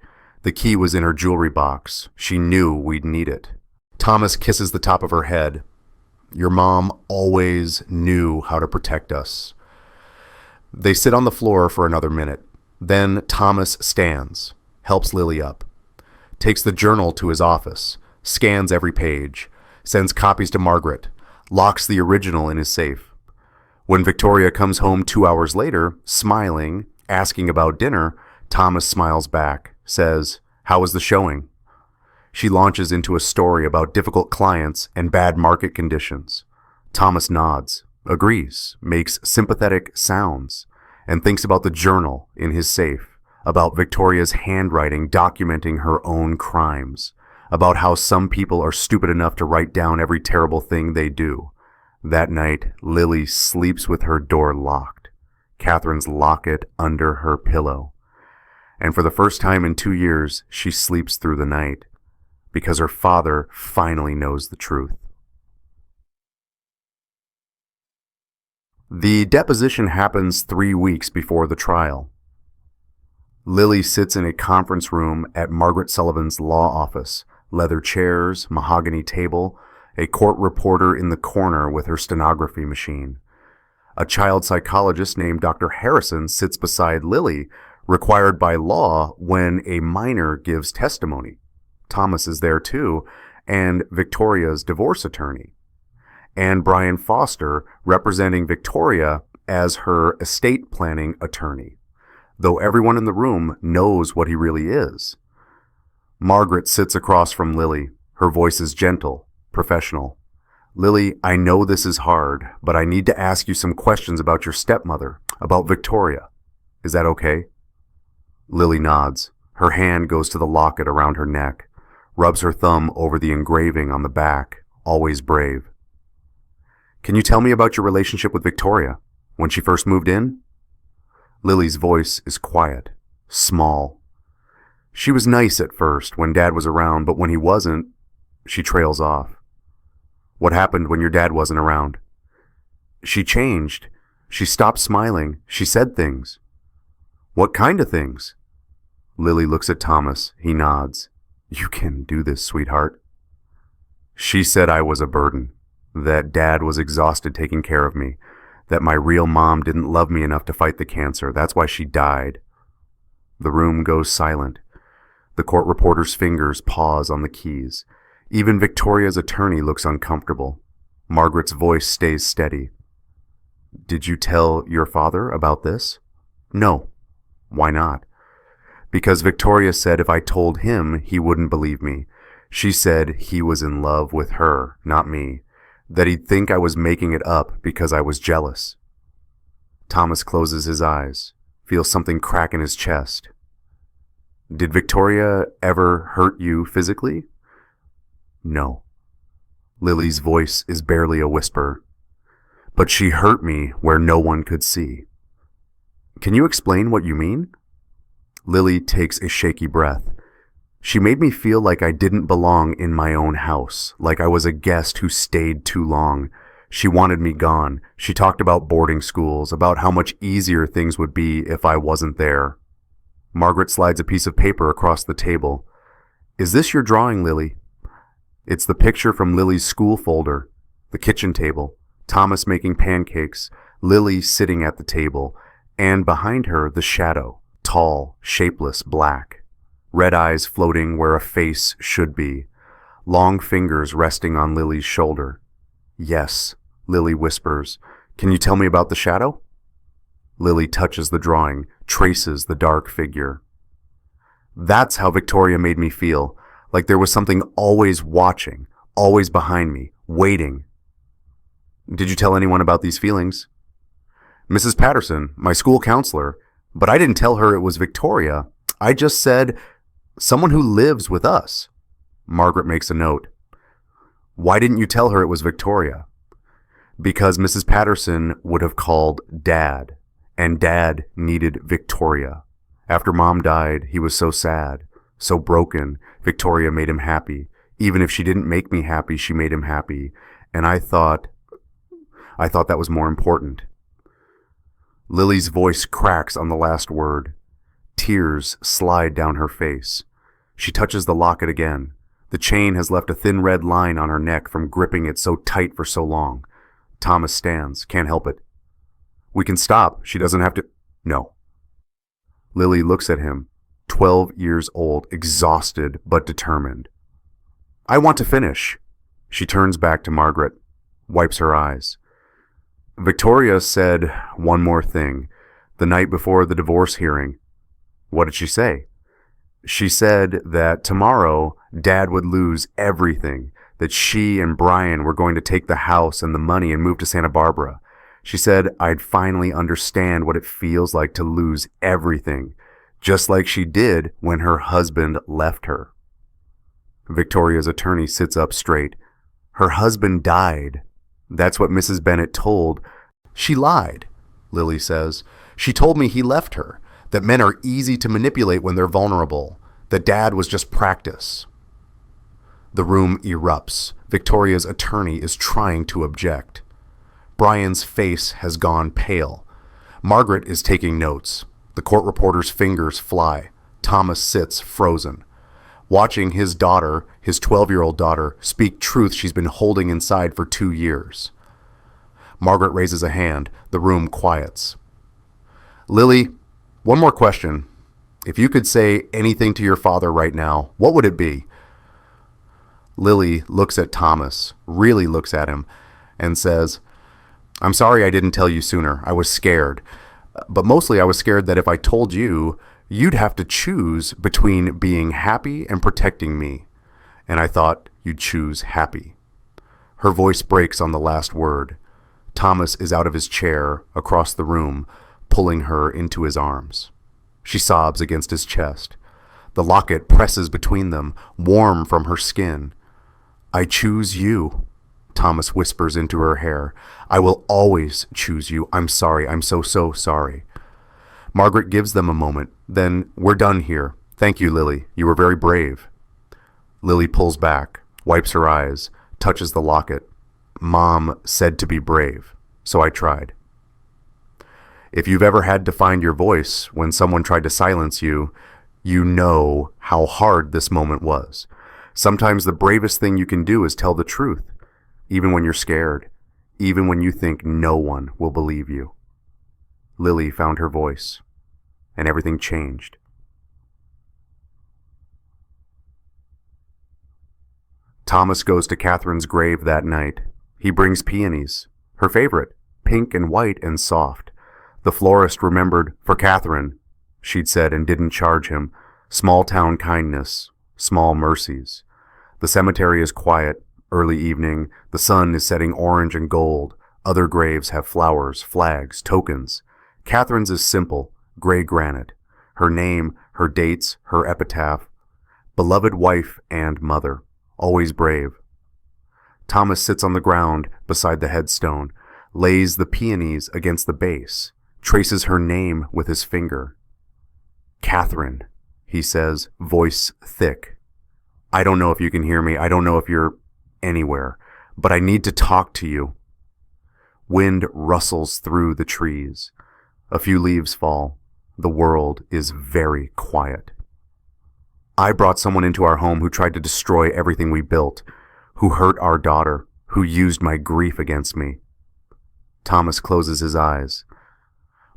The key was in her jewelry box. She knew we'd need it. Thomas kisses the top of her head. Your mom always knew how to protect us. They sit on the floor for another minute. Then Thomas stands, helps Lily up, takes the journal to his office, scans every page, sends copies to Margaret, locks the original in his safe. When Victoria comes home 2 hours later, smiling, asking about dinner, Thomas smiles back, says, "How was the showing?" She launches into a story about difficult clients and bad market conditions. Thomas nods, agrees, makes sympathetic sounds, and thinks about the journal in his safe, about Victoria's handwriting documenting her own crimes, about how some people are stupid enough to write down every terrible thing they do. That night, Lily sleeps with her door locked, Catherine's locket under her pillow. And for the first time in 2 years, she sleeps through the night, because her father finally knows the truth. The deposition happens 3 weeks before the trial. Lily sits in a conference room at Margaret Sullivan's law office, leather chairs, mahogany table, a court reporter in the corner with her stenography machine. A child psychologist named Dr. Harrison sits beside Lily, required by law when a minor gives testimony. Thomas is there too, and Victoria's divorce attorney. And Brian Foster representing Victoria as her estate planning attorney, though everyone in the room knows what he really is. Margaret sits across from Lily. Her voice is gentle, professional. Lily, I know this is hard, but I need to ask you some questions about your stepmother, about Victoria. Is that okay? Lily nods. Her hand goes to the locket around her neck, rubs her thumb over the engraving on the back, always brave. Can you tell me about your relationship with Victoria, when she first moved in? Lily's voice is quiet, small. She was nice at first when Dad was around, but when he wasn't, she trails off. What happened when your dad wasn't around? She changed. She stopped smiling. She said things. What kind of things? Lily looks at Thomas. He nods. You can do this, sweetheart. She said I was a burden, that Dad was exhausted taking care of me, that my real mom didn't love me enough to fight the cancer. That's why she died. The room goes silent. The court reporter's fingers pause on the keys. Even Victoria's attorney looks uncomfortable. Margaret's voice stays steady. Did you tell your father about this? No. Why not? Because Victoria said if I told him, he wouldn't believe me. She said he was in love with her, not me. That he'd think I was making it up because I was jealous. Thomas closes his eyes, feels something crack in his chest. Did Victoria ever hurt you physically? No. Lily's voice is barely a whisper. But she hurt me where no one could see. Can you explain what you mean? Lily takes a shaky breath. She made me feel like I didn't belong in my own house, like I was a guest who stayed too long. She wanted me gone. She talked about boarding schools, about how much easier things would be if I wasn't there. Margaret slides a piece of paper across the table. Is this your drawing, Lily? It's the picture from Lily's school folder. The kitchen table. Thomas making pancakes. Lily sitting at the table. And behind her, the shadow. Tall, shapeless, black. Red eyes floating where a face should be. Long fingers resting on Lily's shoulder. Yes, Lily whispers. Can you tell me about the shadow? Lily touches the drawing, traces the dark figure. That's how Victoria made me feel, like there was something always watching, always behind me, waiting. Did you tell anyone about these feelings? Mrs. Patterson, my school counselor, but I didn't tell her it was Victoria. I just said, someone who lives with us. Margaret makes a note. Why didn't you tell her it was Victoria? Because Mrs. Patterson would have called Dad, and Dad needed Victoria. After Mom died, he was so sad, so broken. Victoria made him happy. Even if she didn't make me happy, she made him happy. And I thought that was more important. Lily's voice cracks on the last word. Tears slide down her face. She touches the locket again. The chain has left a thin red line on her neck from gripping it so tight for so long. Thomas stands, can't help it. We can stop. She doesn't have to. No. Lily looks at him, 12 years old, exhausted but determined. I want to finish. She turns back to Margaret, wipes her eyes. Victoria said one more thing, the night before the divorce hearing. What did she say? She said that tomorrow Dad would lose everything, that she and Brian were going to take the house and the money and move to Santa Barbara. She said I'd finally understand what it feels like to lose everything, just like she did when her husband left her. Victoria's attorney sits up straight. Her husband died. That's what Mrs. Bennett told. She lied, Lily says. She told me he left her, that men are easy to manipulate when they're vulnerable, that Dad was just practice. The room erupts. Victoria's attorney is trying to object. Brian's face has gone pale. Margaret is taking notes. The court reporter's fingers fly. Thomas sits frozen, watching his daughter, his 12-year-old daughter, speak truth she's been holding inside for 2 years. Margaret raises a hand. The room quiets. Lily, one more question. If you could say anything to your father right now, what would it be? Lily looks at Thomas, really looks at him, and says, I'm sorry I didn't tell you sooner. I was scared. But mostly I was scared that if I told you, you'd have to choose between being happy and protecting me. And I thought you'd choose happy. Her voice breaks on the last word. Thomas is out of his chair, across the room, pulling her into his arms. She sobs against his chest. The locket presses between them, warm from her skin. I choose you, Thomas whispers into her hair. I will always choose you. I'm sorry. I'm so sorry. Margaret gives them a moment. Then, we're done here. Thank you, Lily. You were very brave. Lily pulls back, wipes her eyes, touches the locket. Mom said to be brave, so I tried. If you've ever had to find your voice when someone tried to silence you, you know how hard this moment was. Sometimes the bravest thing you can do is tell the truth, even when you're scared, even when you think no one will believe you. Lily found her voice, and everything changed. Thomas goes to Catherine's grave that night. He brings peonies, her favorite, pink and white and soft. The florist remembered, for Catherine, she'd said, and didn't charge him. Small town kindness, small mercies. The cemetery is quiet, early evening. The sun is setting orange and gold. Other graves have flowers, flags, tokens. Catherine's is simple, gray granite. Her name, her dates, her epitaph. Beloved wife and mother, always brave. Thomas sits on the ground beside the headstone, lays the peonies against the base, traces her name with his finger. Catherine, he says, voice thick. I don't know if you can hear me. I don't know if you're anywhere, but I need to talk to you. Wind rustles through the trees. A few leaves fall. The world is very quiet. I brought someone into our home who tried to destroy everything we built, who hurt our daughter, who used my grief against me. Thomas closes his eyes.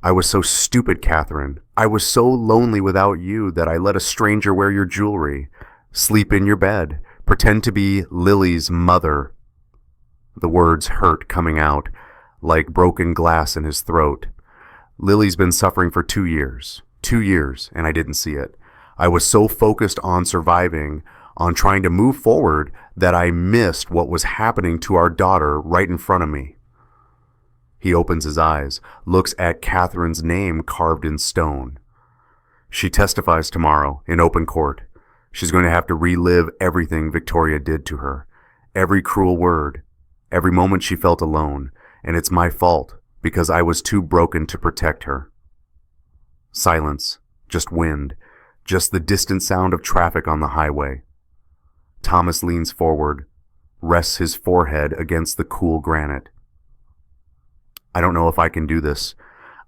I was so stupid, Catherine. I was so lonely without you that I let a stranger wear your jewelry, sleep in your bed, pretend to be Lily's mother. The words hurt coming out, like broken glass in his throat. Lily's been suffering for 2 years. 2 years, and I didn't see it. I was so focused on surviving, on trying to move forward, that I missed what was happening to our daughter right in front of me. He opens his eyes, looks at Catherine's name carved in stone. She testifies tomorrow in open court. She's going to have to relive everything Victoria did to her. Every cruel word, every moment she felt alone, and it's my fault because I was too broken to protect her. Silence, just wind, just the distant sound of traffic on the highway. Thomas leans forward, rests his forehead against the cool granite. I don't know if I can do this.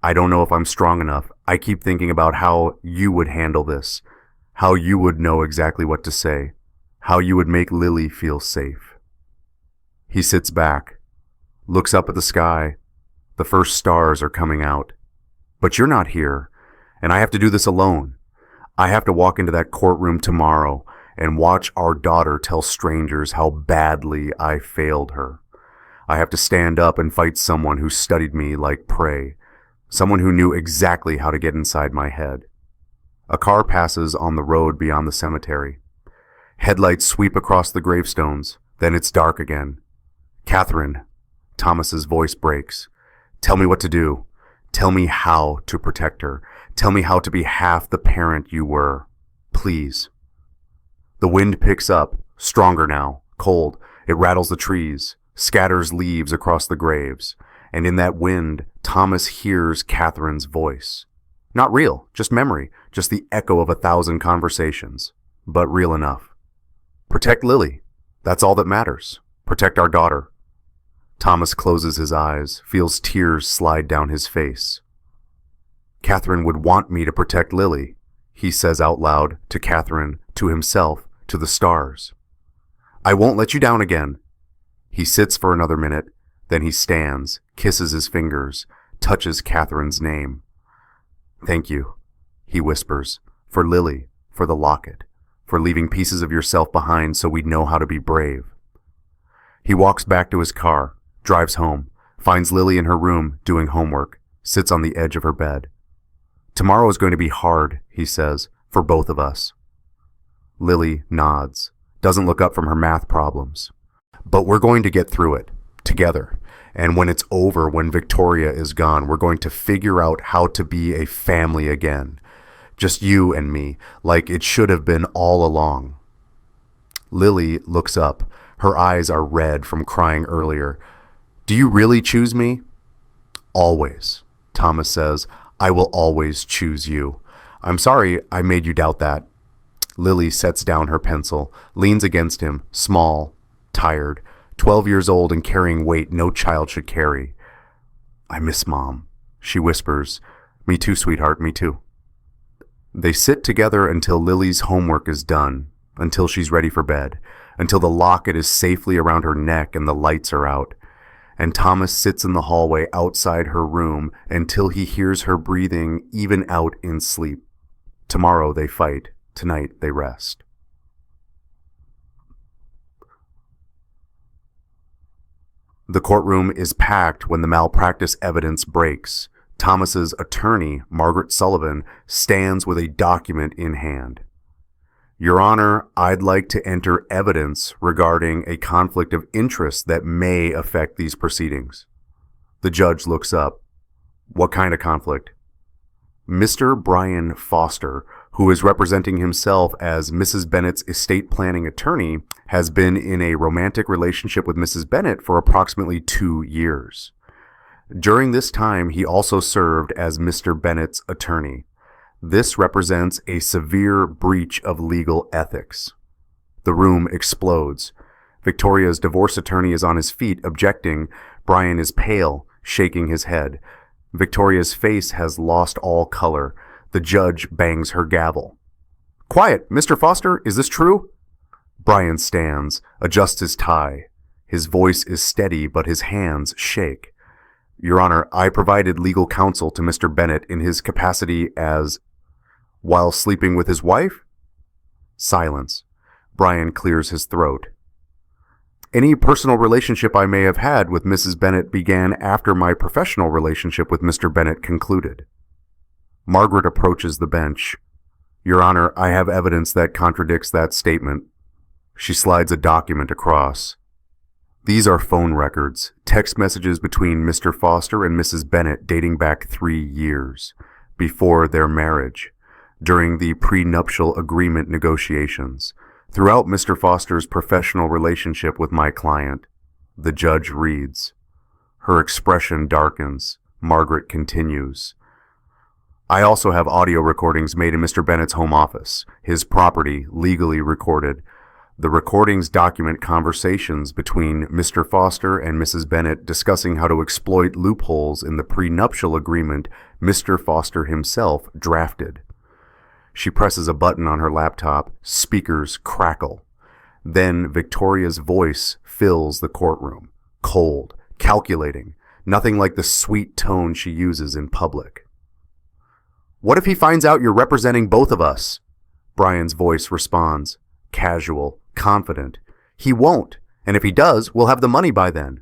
I don't know if I'm strong enough. I keep thinking about how you would handle this, how you would know exactly what to say, how you would make Lily feel safe. He sits back, looks up at the sky. The first stars are coming out. But you're not here, and I have to do this alone. I have to walk into that courtroom tomorrow and watch our daughter tell strangers how badly I failed her. I have to stand up and fight someone who studied me like prey, someone who knew exactly how to get inside my head. A car passes on the road beyond the cemetery. Headlights sweep across the gravestones, then it's dark again. Catherine, Thomas's voice breaks. Tell me what to do. Tell me how to protect her. Tell me how to be half the parent you were. Please. The wind picks up, stronger now, cold. It rattles the trees, scatters leaves across the graves, and in that wind, Thomas hears Catherine's voice. Not real, just memory, just the echo of 1,000 conversations, but real enough. Protect Lily. That's all that matters. Protect our daughter. Thomas closes his eyes, feels tears slide down his face. Catherine would want me to protect Lily, he says out loud to Catherine, to himself, to the stars. I won't let you down again. He sits for another minute, then he stands, kisses his fingers, touches Catherine's name. Thank you, he whispers, for Lily, for the locket, for leaving pieces of yourself behind so we'd know how to be brave. He walks back to his car, drives home, finds Lily in her room doing homework, sits on the edge of her bed. Tomorrow is going to be hard, he says, for both of us. Lily nods, doesn't look up from her math problems. But we're going to get through it, together. And when it's over, when Victoria is gone, we're going to figure out how to be a family again. Just you and me, like it should have been all along. Lily looks up. Her eyes are red from crying earlier. Do you really choose me? Always, Thomas says. I will always choose you. I'm sorry I made you doubt that. Lily sets down her pencil, leans against him, small, tired, 12 years old and carrying weight no child should carry. I miss Mom, she whispers. Me too, sweetheart, me too. They sit together until Lily's homework is done, until she's ready for bed, until the locket is safely around her neck and the lights are out. And Thomas sits in the hallway outside her room until he hears her breathing even out in sleep. Tomorrow they fight, tonight they rest. The courtroom is packed when the malpractice evidence breaks. Thomas's attorney, Margaret Sullivan, stands with a document in hand. Your Honor, I'd like to enter evidence regarding a conflict of interest that may affect these proceedings. The judge looks up. What kind of conflict? Mr. Brian Foster, who is representing himself as Mrs. Bennett's estate planning attorney, has been in a romantic relationship with Mrs. Bennett for approximately 2 years. During this time, he also served as Mr. Bennett's attorney. This represents a severe breach of legal ethics. The room explodes. Victoria's divorce attorney is on his feet, objecting. Brian is pale, shaking his head. Victoria's face has lost all color. The judge bangs her gavel. Quiet, Mr. Foster, is this true? Brian stands, adjusts his tie. His voice is steady, but his hands shake. Your Honor, I provided legal counsel to Mr. Bennett in his capacity as... while sleeping with his wife? Silence. Brian clears his throat. Any personal relationship I may have had with Mrs. Bennett began after my professional relationship with Mr. Bennett concluded. Margaret approaches the bench. Your Honor, I have evidence that contradicts that statement. She slides a document across. These are phone records, text messages between Mr. Foster and Mrs. Bennett dating back 3 years, before their marriage, during the prenuptial agreement negotiations, throughout Mr. Foster's professional relationship with my client. The judge reads. Her expression darkens. Margaret continues. I also have audio recordings made in Mr. Bennett's home office, his property, legally recorded. The recordings document conversations between Mr. Foster and Mrs. Bennett discussing how to exploit loopholes in the prenuptial agreement Mr. Foster himself drafted. She presses a button on her laptop. Speakers crackle. Then Victoria's voice fills the courtroom. Cold, calculating, nothing like the sweet tone she uses in public. What if he finds out you're representing both of us? Brian's voice responds. Casual, confident. He won't, and if he does, we'll have the money by then.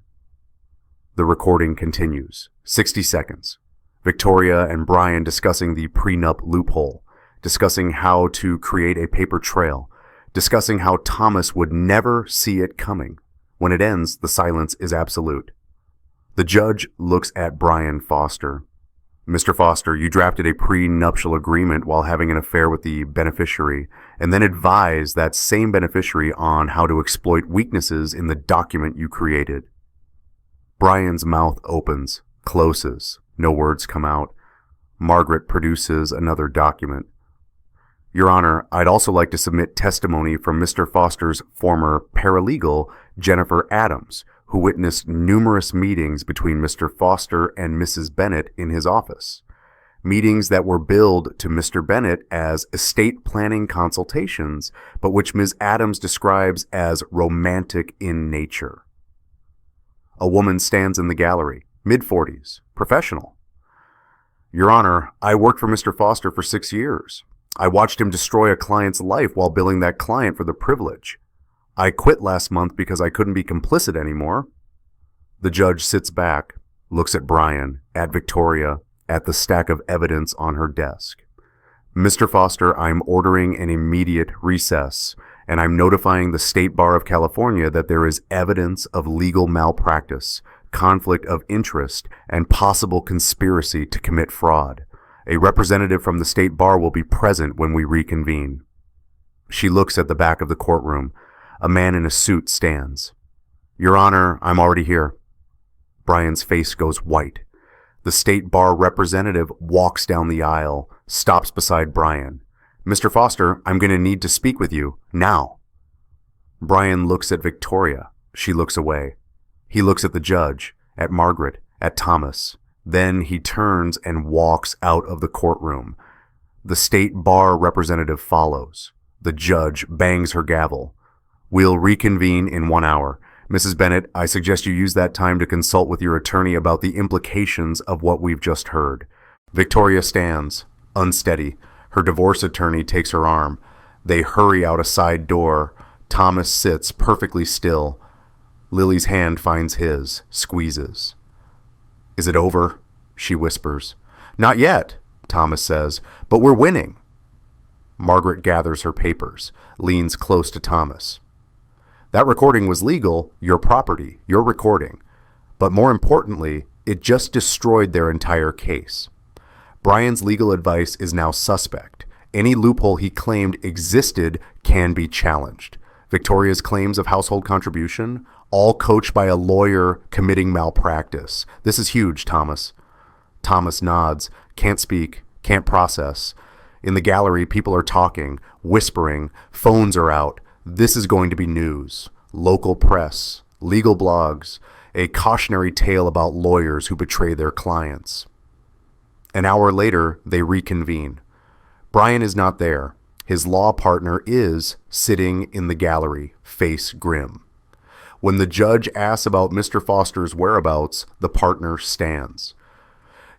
The recording continues. 60 seconds. Victoria and Brian discussing the prenup loophole, discussing how to create a paper trail, discussing how Thomas would never see it coming. When it ends, the silence is absolute. The judge looks at Brian Foster. Mr. Foster, you drafted a prenuptial agreement while having an affair with the beneficiary, and then advised that same beneficiary on how to exploit weaknesses in the document you created. Brian's mouth opens, closes. No words come out. Margaret produces another document. Your Honor, I'd also like to submit testimony from Mr. Foster's former paralegal, Jennifer Adams, who witnessed numerous meetings between Mr. Foster and Mrs. Bennett in his office. Meetings that were billed to Mr. Bennett as estate planning consultations, but which Ms. Adams describes as romantic in nature. A woman stands in the gallery, mid-40s, professional. Your Honor, I worked for Mr. Foster for 6 years. I watched him destroy a client's life while billing that client for the privilege. I quit last month because I couldn't be complicit anymore. The judge sits back, looks at Brian, at Victoria, at the stack of evidence on her desk. Mr. Foster, I'm ordering an immediate recess, and I'm notifying the State Bar of California that there is evidence of legal malpractice, conflict of interest, and possible conspiracy to commit fraud. A representative from the State Bar will be present when we reconvene. She looks at the back of the courtroom. A man in a suit stands. Your Honor, I'm already here. Brian's face goes white. The State Bar representative walks down the aisle, stops beside Brian. Mr. Foster, I'm going to need to speak with you, now. Brian looks at Victoria. She looks away. He looks at the judge, at Margaret, at Thomas. Then he turns and walks out of the courtroom. The State Bar representative follows. The judge bangs her gavel. We'll reconvene in 1 hour. Mrs. Bennett, I suggest you use that time to consult with your attorney about the implications of what we've just heard. Victoria stands, unsteady. Her divorce attorney takes her arm. They hurry out a side door. Thomas sits perfectly still. Lily's hand finds his, squeezes. Is it over? She whispers. Not yet, Thomas says, but we're winning. Margaret gathers her papers, leans close to Thomas. That recording was legal, your property, your recording. But more importantly, it just destroyed their entire case. Brian's legal advice is now suspect. Any loophole he claimed existed can be challenged. Victoria's claims of household contribution, all coached by a lawyer committing malpractice. This is huge, Thomas. Thomas nods, can't speak, can't process. In the gallery, people are talking, whispering, phones are out. This is going to be news. Local press, legal blogs, a cautionary tale about lawyers who betray their clients. An hour later, they reconvene. Brian is not there. His law partner is sitting in the gallery, face grim. When the judge asks about Mr. Foster's whereabouts, the partner stands.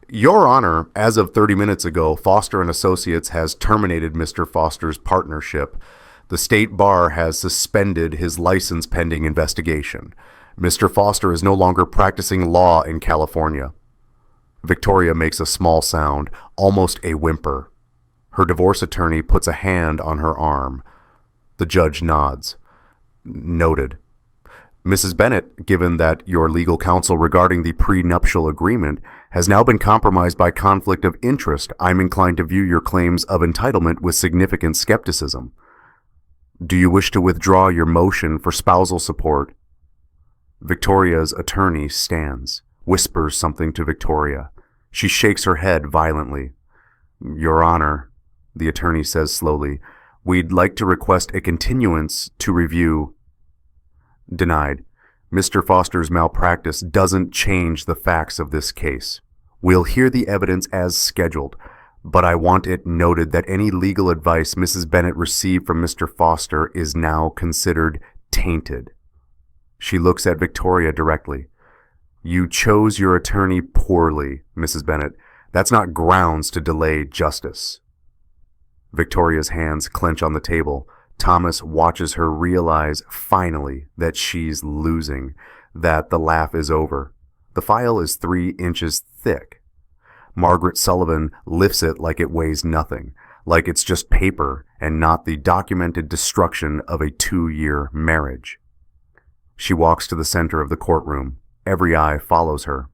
Your Honor, as of 30 minutes ago, Foster and Associates has terminated Mr. Foster's partnership. The state bar has suspended his license pending investigation. Mr. Foster is no longer practicing law in California. Victoria makes a small sound, almost a whimper. Her divorce attorney puts a hand on her arm. The judge nods. Noted. Mrs. Bennett, given that your legal counsel regarding the prenuptial agreement has now been compromised by conflict of interest, I'm inclined to view your claims of entitlement with significant skepticism. Do you wish to withdraw your motion for spousal support? Victoria's attorney stands, whispers something to Victoria. She shakes her head violently. Your Honor, the attorney says slowly, we'd like to request a continuance to review. Denied. Mr. Foster's malpractice doesn't change the facts of this case. We'll hear the evidence as scheduled, but I want it noted that any legal advice Mrs. Bennett received from Mr. Foster is now considered tainted. She looks at Victoria directly. You chose your attorney poorly, Mrs. Bennett. That's not grounds to delay justice. Victoria's hands clench on the table. Thomas watches her realize, finally, that she's losing, that the laugh is over. The file is 3 inches thick. Margaret Sullivan lifts it like it weighs nothing, like it's just paper and not the documented destruction of a 2-year marriage. She walks to the center of the courtroom. Every eye follows her.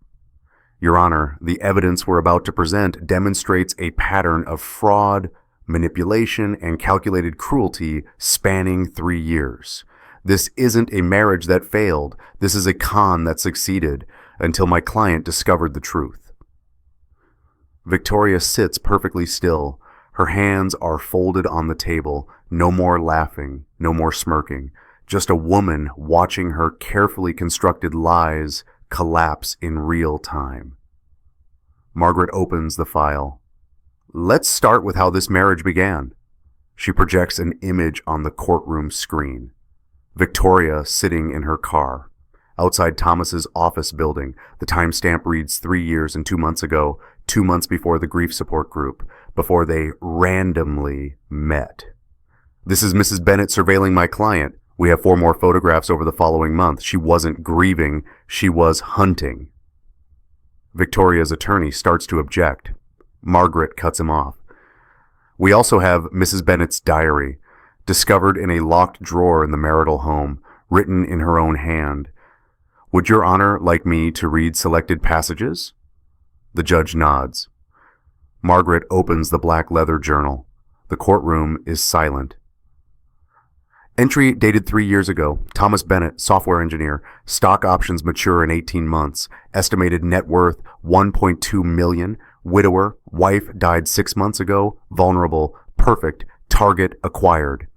Your Honor, the evidence we're about to present demonstrates a pattern of fraud, manipulation, and calculated cruelty spanning 3 years. This isn't a marriage that failed. This is a con that succeeded until my client discovered the truth. Victoria sits perfectly still. Her hands are folded on the table. No more laughing, no more smirking. Just a woman watching her carefully constructed lies collapse in real time. Margaret opens the file. Let's start with how this marriage began. She projects an image on the courtroom screen. Victoria sitting in her car. Outside Thomas's office building, the timestamp reads 3 years and 2 months ago, 2 months before the grief support group, before they randomly met. This is Mrs. Bennett surveilling my client. We have 4 more photographs over the following month. She wasn't grieving, she was hunting. Victoria's attorney starts to object. Margaret cuts him off. We also have Mrs. Bennett's diary, discovered in a locked drawer in the marital home, written in her own hand. Would Your Honor like me to read selected passages? The judge nods. Margaret opens the black leather journal. The courtroom is silent. Entry dated 3 years ago. Thomas Bennett, software engineer. Stock options mature in 18 months. Estimated net worth $1.2 million. Widower, wife died 6 months ago, vulnerable, perfect, target acquired.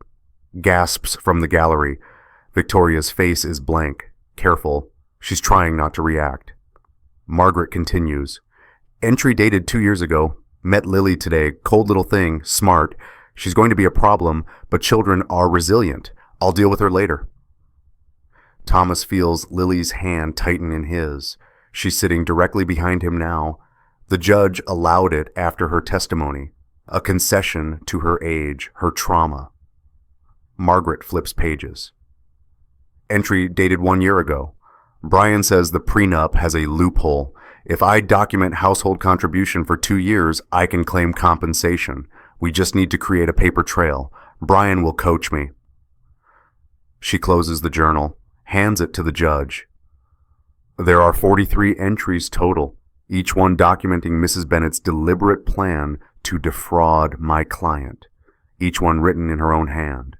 Gasps from the gallery. Victoria's face is blank, careful. She's trying not to react. Margaret continues. Entry dated 2 years ago. Met Lily today, cold little thing, smart. She's going to be a problem, but children are resilient. I'll deal with her later. Thomas feels Lily's hand tighten in his. She's sitting directly behind him now. The judge allowed it after her testimony, a concession to her age, her trauma. Margaret flips pages. Entry dated 1 year ago. Brian says the prenup has a loophole. If I document household contribution for 2 years, I can claim compensation. We just need to create a paper trail. Brian will coach me. She closes the journal, hands it to the judge. There are 43 entries total, each one documenting Mrs. Bennett's deliberate plan to defraud my client, each one written in her own hand.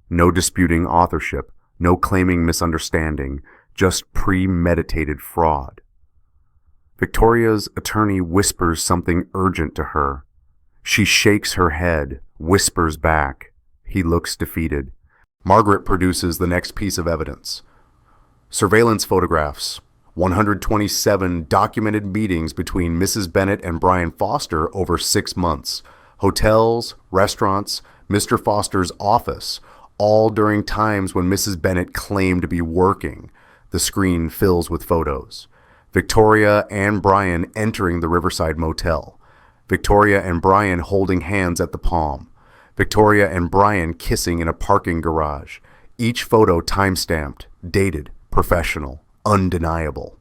No disputing authorship, no claiming misunderstanding, just premeditated fraud. Victoria's attorney whispers something urgent to her. She shakes her head, whispers back. He looks defeated. Margaret produces the next piece of evidence. Surveillance photographs. 127 documented meetings between Mrs. Bennett and Brian Foster over 6 months. Hotels, restaurants, Mr. Foster's office, all during times when Mrs. Bennett claimed to be working. The screen fills with photos. Victoria and Brian entering the Riverside Motel. Victoria and Brian holding hands at the Palm. Victoria and Brian kissing in a parking garage. Each photo time-stamped, dated, professional, undeniable.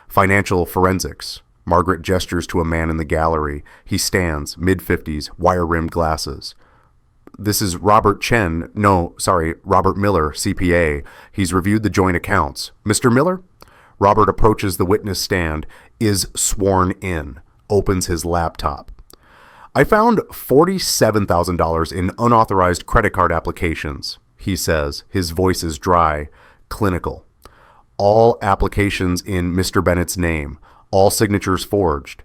Financial forensics. Margaret gestures to a man in the gallery. He stands, mid-50s, wire-rimmed glasses. This is Robert Miller, CPA. He's reviewed the joint accounts. Mr. Miller? Robert approaches the witness stand, is sworn in, opens his laptop. I found $47,000 in unauthorized credit card applications, he says. His voice is dry, clinical. All applications in Mr. Bennett's name, all signatures forged.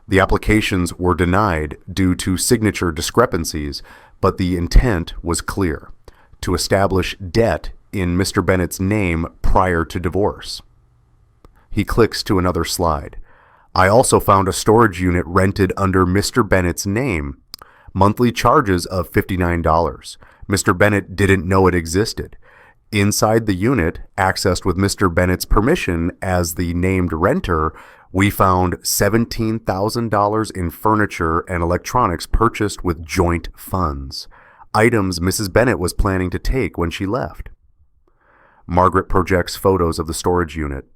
The applications were denied due to signature discrepancies, but the intent was clear, to establish debt in Mr. Bennett's name prior to divorce. He clicks to another slide. I also found a storage unit rented under Mr. Bennett's name. Monthly charges of $59. Mr. Bennett didn't know it existed. Inside the unit, accessed with Mr. Bennett's permission as the named renter, we found $17,000 in furniture and electronics purchased with joint funds, items Mrs. Bennett was planning to take when she left. Margaret projects photos of the storage unit.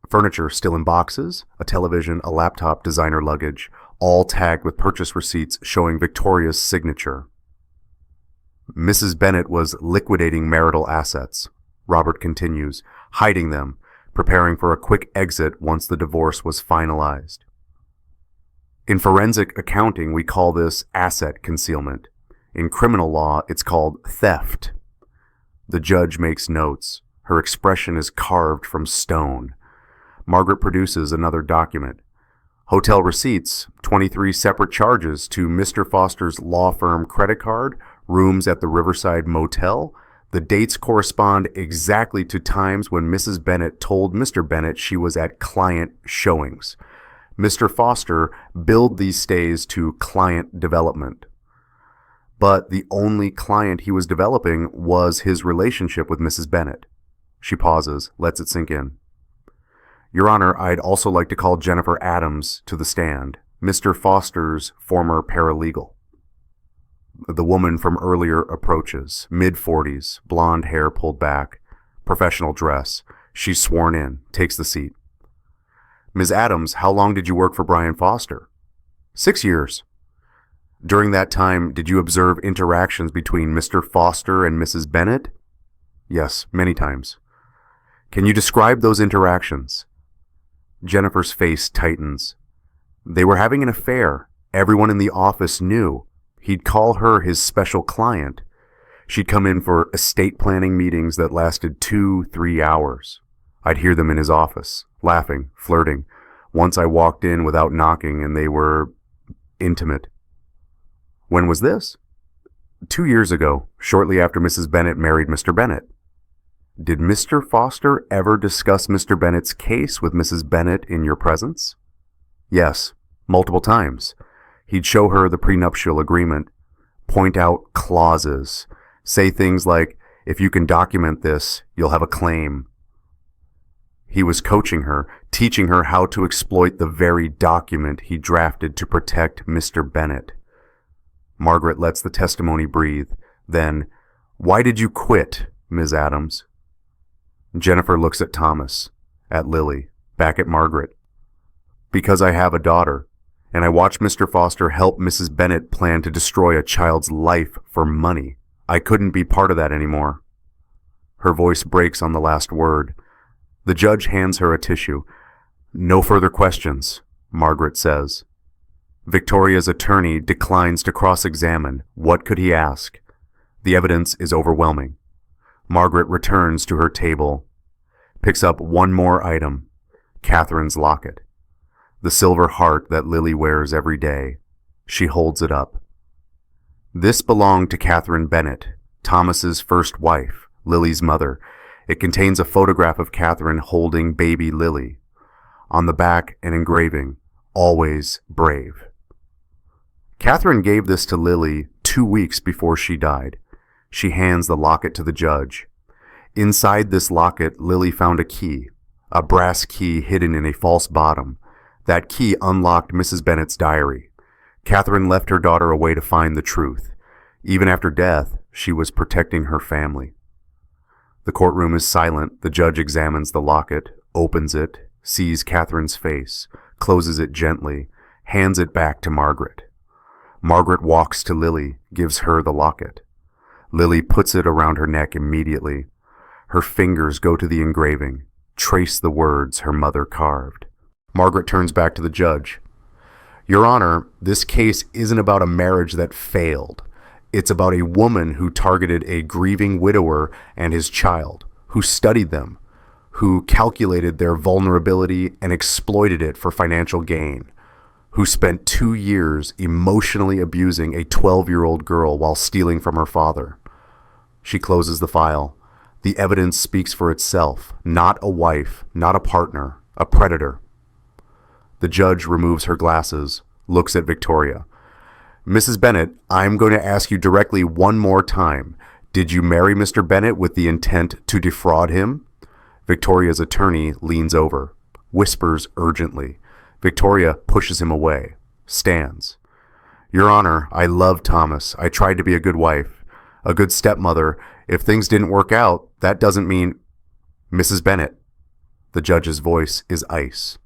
Furniture still in boxes, a television, a laptop, designer luggage, all tagged with purchase receipts showing Victoria's signature. Mrs. Bennett was liquidating marital assets, Robert continues, hiding them, preparing for a quick exit once the divorce was finalized. In forensic accounting, we call this asset concealment. In criminal law, it's called theft. The judge makes notes. Her expression is carved from stone. Margaret produces another document. Hotel receipts, 23 separate charges to Mr. Foster's law firm credit card, rooms at the Riverside Motel. The dates correspond exactly to times when Mrs. Bennett told Mr. Bennett she was at client showings. Mr. Foster billed these stays to client development. But the only client he was developing was his relationship with Mrs. Bennett. She pauses, lets it sink in. Your Honor, I'd also like to call Jennifer Adams to the stand, Mr. Foster's former paralegal. The woman from earlier approaches, mid-40s, blonde hair pulled back, professional dress. She's sworn in, takes the seat. Ms. Adams, how long did you work for Brian Foster? 6 years. During that time, did you observe interactions between Mr. Foster and Mrs. Bennett? Yes, many times. Can you describe those interactions? Jennifer's face tightens. They were having an affair. Everyone in the office knew. He'd call her his special client. She'd come in for estate planning meetings that lasted 2-3 hours. I'd hear them in his office, laughing, flirting. Once I walked in without knocking and they were intimate. When was this? 2 years ago, shortly after Mrs. Bennett married Mr. Bennett. Did Mr. Foster ever discuss Mr. Bennett's case with Mrs. Bennett in your presence? Yes, multiple times. He'd show her the prenuptial agreement, point out clauses, say things like, if you can document this, you'll have a claim. He was coaching her, teaching her how to exploit the very document he drafted to protect Mr. Bennett. Margaret lets the testimony breathe. Then, why did you quit, Ms. Adams? Jennifer looks at Thomas, at Lily, back at Margaret. Because I have a daughter, and I watched Mr. Foster help Mrs. Bennett plan to destroy a child's life for money. I couldn't be part of that anymore. Her voice breaks on the last word. The judge hands her a tissue. No further questions, Margaret says. Victoria's attorney declines to cross-examine. What could he ask? The evidence is overwhelming. Margaret returns to her table, picks up one more item, Catherine's locket, the silver heart that Lily wears every day. She holds it up. This belonged to Catherine Bennett, Thomas's first wife, Lily's mother. It contains a photograph of Catherine holding baby Lily. On the back, an engraving, always brave. Catherine gave this to Lily 2 weeks before she died. She hands the locket to the judge. Inside this locket, Lily found a key, a brass key hidden in a false bottom. That key unlocked Mrs. Bennett's diary. Catherine left her daughter away to find the truth. Even after death, she was protecting her family. The courtroom is silent. The judge examines the locket, opens it, sees Catherine's face, closes it gently, hands it back to Margaret. Margaret walks to Lily, gives her the locket. Lily puts it around her neck immediately. Her fingers go to the engraving, trace the words her mother carved. Margaret turns back to the judge. Your Honor, this case isn't about a marriage that failed. It's about a woman who targeted a grieving widower and his child, who studied them, who calculated their vulnerability and exploited it for financial gain, who spent 2 years emotionally abusing a 12-year-old girl while stealing from her father. She closes the file. The evidence speaks for itself. Not a wife, not a partner, a predator. The judge removes her glasses, looks at Victoria. Mrs. Bennett, I'm going to ask you directly one more time. Did you marry Mr. Bennett with the intent to defraud him? Victoria's attorney leans over, whispers urgently. Victoria pushes him away, stands. Your Honor, I love Thomas. I tried to be a good wife, a good stepmother. If things didn't work out, that doesn't mean... Mrs. Bennett. The judge's voice is ice.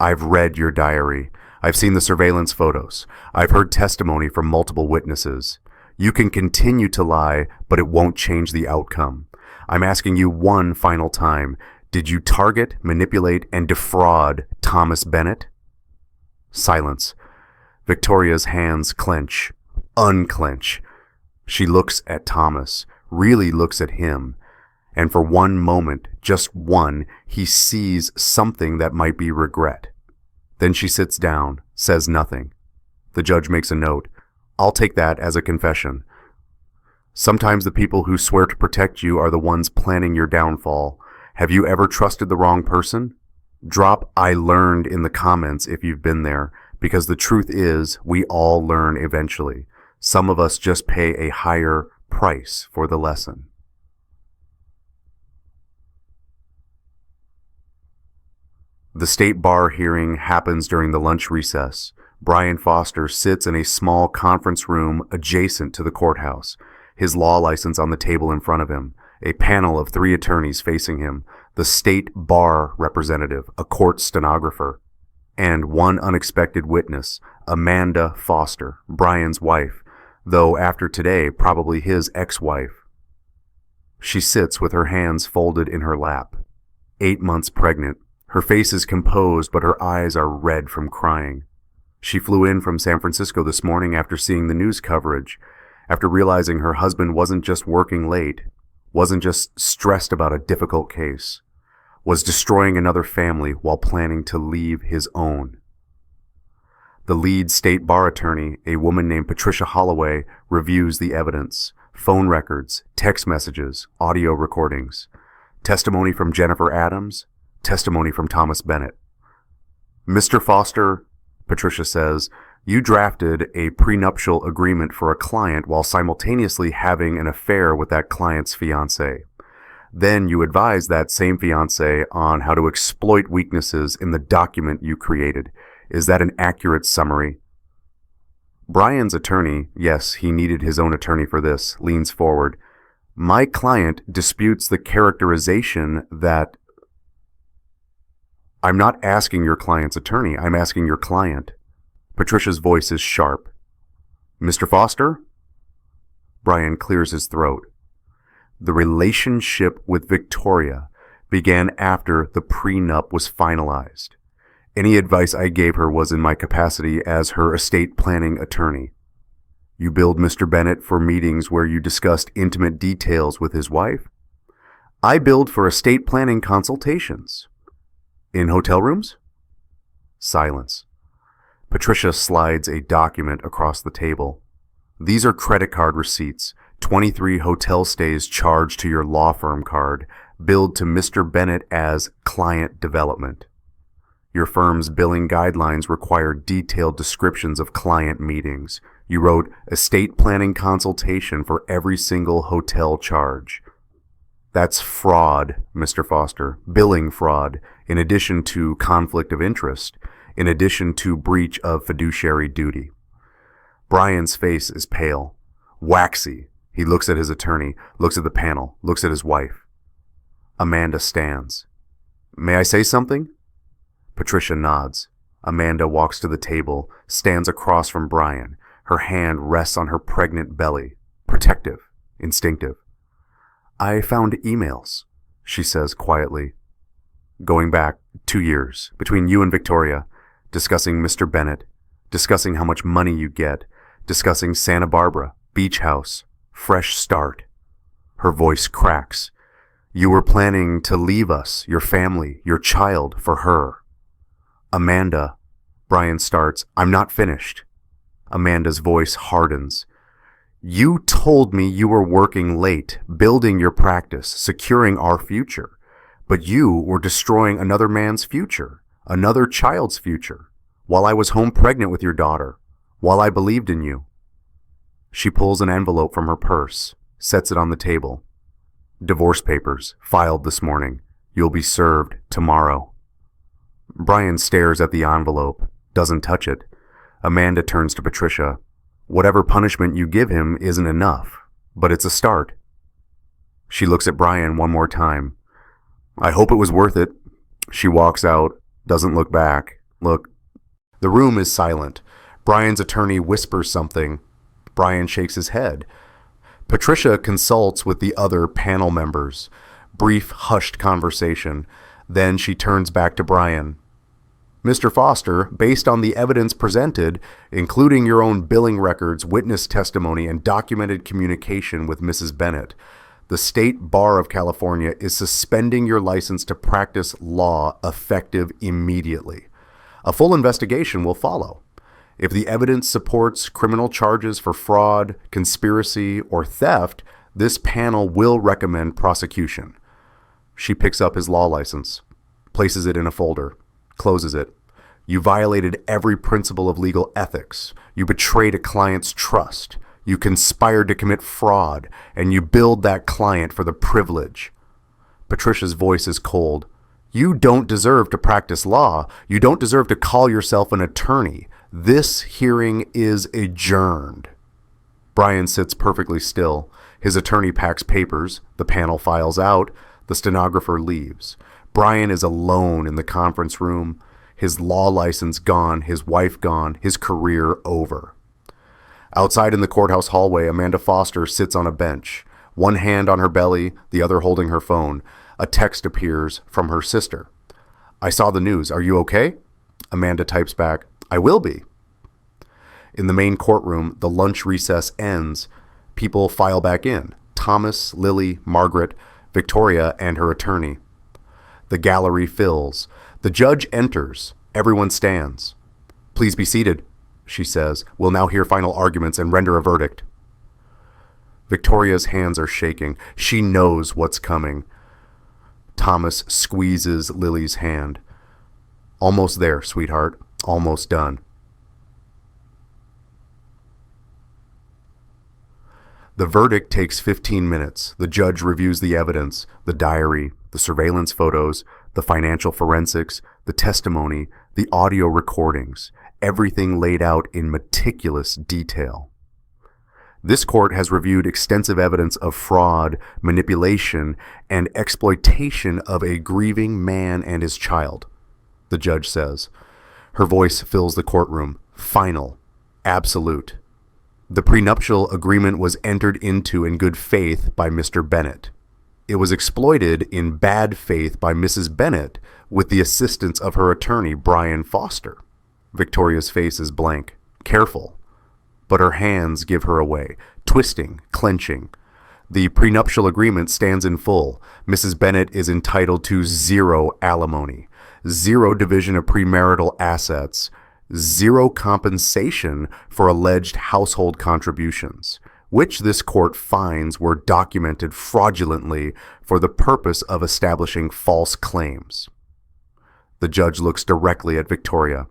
I've read your diary. I've seen the surveillance photos. I've heard testimony from multiple witnesses. You can continue to lie, but it won't change the outcome. I'm asking you one final time. Did you target, manipulate, and defraud Thomas Bennett? Silence. Victoria's hands clench, unclench. She looks at Thomas, really looks at him, and for one moment, just one, he sees something that might be regret. Then she sits down, says nothing. The judge makes a note. I'll take that as a confession. Sometimes the people who swear to protect you are the ones planning your downfall. Have you ever trusted the wrong person? Drop "I learned" in the comments if you've been there, because the truth is, we all learn eventually. Some of us just pay a higher price for the lesson. The state bar hearing happens during the lunch recess. Brian Foster sits in a small conference room adjacent to the courthouse, his law license on the table in front of him, a panel of 3 attorneys facing him, the state bar representative, a court stenographer, and one unexpected witness, Amanda Foster, Brian's wife, though after today, probably his ex-wife. She sits with her hands folded in her lap, 8 months pregnant. Her face is composed, but her eyes are red from crying. She flew in from San Francisco this morning after seeing the news coverage, after realizing her husband wasn't just working late, wasn't just stressed about a difficult case, was destroying another family while planning to leave his own. The lead state bar attorney, a woman named Patricia Holloway, reviews the evidence, phone records, text messages, audio recordings, testimony from Jennifer Adams, testimony from Thomas Bennett. Mr. Foster, Patricia says, you drafted a prenuptial agreement for a client while simultaneously having an affair with that client's fiancé. Then you advised that same fiancé on how to exploit weaknesses in the document you created. Is that an accurate summary? Brian's attorney, yes, he needed his own attorney for this, leans forward. My client disputes the characterization that... I'm not asking your client's attorney, I'm asking your client. Patricia's voice is sharp. Mr. Foster? Brian clears his throat. The relationship with Victoria began after the prenup was finalized. Any advice I gave her was in my capacity as her estate planning attorney. You billed Mr. Bennett for meetings where you discussed intimate details with his wife. I billed for estate planning consultations. In hotel rooms? Silence. Patricia slides a document across the table. These are credit card receipts, 23 hotel stays charged to your law firm card, billed to Mr. Bennett as client development. Your firm's billing guidelines require detailed descriptions of client meetings. You wrote estate planning consultation for every single hotel charge. That's fraud, Mr. Foster. Billing fraud, in addition to conflict of interest, in addition to breach of fiduciary duty. Brian's face is pale, waxy. He looks at his attorney, looks at the panel, looks at his wife. Amanda stands. May I say something? Patricia nods. Amanda walks to the table, stands across from Brian. Her hand rests on her pregnant belly, protective, instinctive. I found emails, she says quietly. Going back 2 years, between you and Victoria, discussing Mr. Bennett, discussing how much money you get, discussing Santa Barbara, beach house, fresh start. Her voice cracks. You were planning to leave us, your family, your child, for her. Amanda, Brian starts. I'm not finished. Amanda's voice hardens. You told me you were working late, building your practice, securing our future. But you were destroying another man's future, another child's future, while I was home pregnant with your daughter, while I believed in you. She pulls an envelope from her purse, sets it on the table. Divorce papers, filed this morning. You'll be served tomorrow. Brian stares at the envelope, doesn't touch it. Amanda turns to Patricia. Whatever punishment you give him isn't enough, but it's a start. She looks at Brian one more time. I hope it was worth it. She walks out, doesn't look back. Look. The room is silent. Brian's attorney whispers something. Brian shakes his head. Patricia consults with the other panel members. Brief, hushed conversation. Then she turns back to Brian. Mr. Foster, based on the evidence presented, including your own billing records, witness testimony, and documented communication with Mrs. Bennett, the State Bar of California is suspending your license to practice law effective immediately. A full investigation will follow. If the evidence supports criminal charges for fraud, conspiracy, or theft, this panel will recommend prosecution. She picks up his law license, places it in a folder, closes it. You violated every principle of legal ethics. You betrayed a client's trust. You conspired to commit fraud, and you billed that client for the privilege. Patricia's voice is cold. You don't deserve to practice law. You don't deserve to call yourself an attorney. This hearing is adjourned. Brian sits perfectly still. His attorney packs papers. The panel files out. The stenographer leaves. Brian is alone in the conference room. His law license gone, his wife gone, his career over. Outside in the courthouse hallway, Amanda Foster sits on a bench, one hand on her belly, the other holding her phone. A text appears from her sister. I saw the news. Are you okay? Amanda types back, I will be. In the main courtroom, the lunch recess ends. People file back in. Thomas, Lily, Margaret, Victoria, and her attorney. The gallery fills. The judge enters. Everyone stands. Please be seated, she says. We'll now hear final arguments and render a verdict. Victoria's hands are shaking. She knows what's coming. Thomas squeezes Lily's hand. Almost there, sweetheart. Almost done. The verdict takes 15 minutes. The judge reviews the evidence, the diary, the surveillance photos, the financial forensics, the testimony, the audio recordings, everything laid out in meticulous detail. This court has reviewed extensive evidence of fraud, manipulation, and exploitation of a grieving man and his child, the judge says. Her voice fills the courtroom. Final. Absolute. The prenuptial agreement was entered into in good faith by Mr. Bennett. It was exploited in bad faith by Mrs. Bennett with the assistance of her attorney, Brian Foster. Victoria's face is blank, careful, but her hands give her away, twisting, clenching. The prenuptial agreement stands in full. Mrs. Bennett is entitled to 0 alimony, 0 division of premarital assets, 0 compensation for alleged household contributions, which this court finds were documented fraudulently for the purpose of establishing false claims. The judge looks directly at Victoria.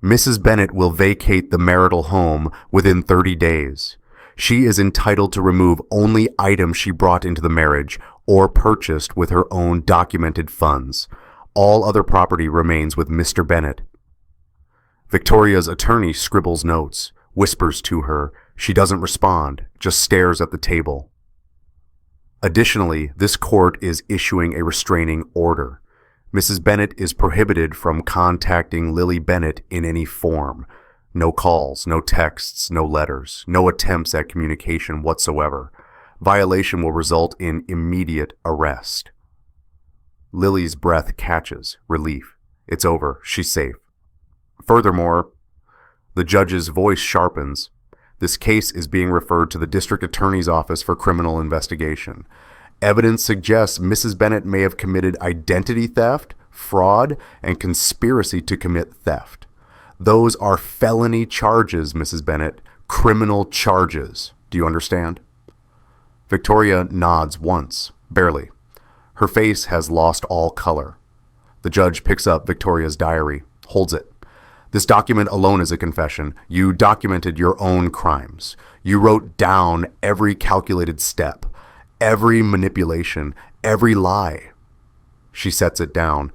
Mrs. Bennett will vacate the marital home within 30 days. She is entitled to remove only items she brought into the marriage or purchased with her own documented funds. All other property remains with Mr. Bennett. Victoria's attorney scribbles notes, whispers to her. She doesn't respond, just stares at the table. Additionally, this court is issuing a restraining order. Mrs. Bennett is prohibited from contacting Lily Bennett in any form. No calls, no texts, no letters, no attempts at communication whatsoever. Violation will result in immediate arrest. Lily's breath catches, relief. It's over, she's safe. Furthermore, the judge's voice sharpens. This case is being referred to the district attorney's office for criminal investigation. Evidence suggests Mrs. Bennett may have committed identity theft, fraud, and conspiracy to commit theft. Those are felony charges, Mrs. Bennett. Criminal charges. Do you understand? Victoria nods once, barely. Her face has lost all color. The judge picks up Victoria's diary, holds it. This document alone is a confession. You documented your own crimes. You wrote down every calculated step, every manipulation, every lie. She sets it down.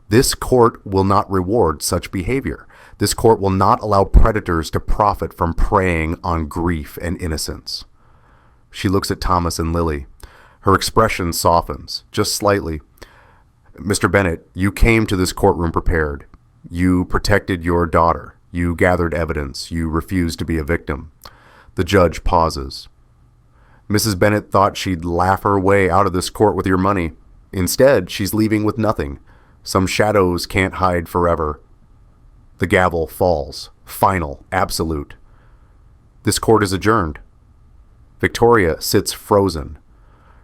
This court will not reward such behavior. This court will not allow predators to profit from preying on grief and innocence. She looks at Thomas and Lily. Her expression softens, just slightly. Mr. Bennett, you came to this courtroom prepared. You protected your daughter. You gathered evidence. You refused to be a victim. The judge pauses. Mrs. Bennett thought she'd laugh her way out of this court with your money. Instead, she's leaving with nothing. Some shadows can't hide forever. The gavel falls. Final. Absolute. This court is adjourned. Victoria sits frozen.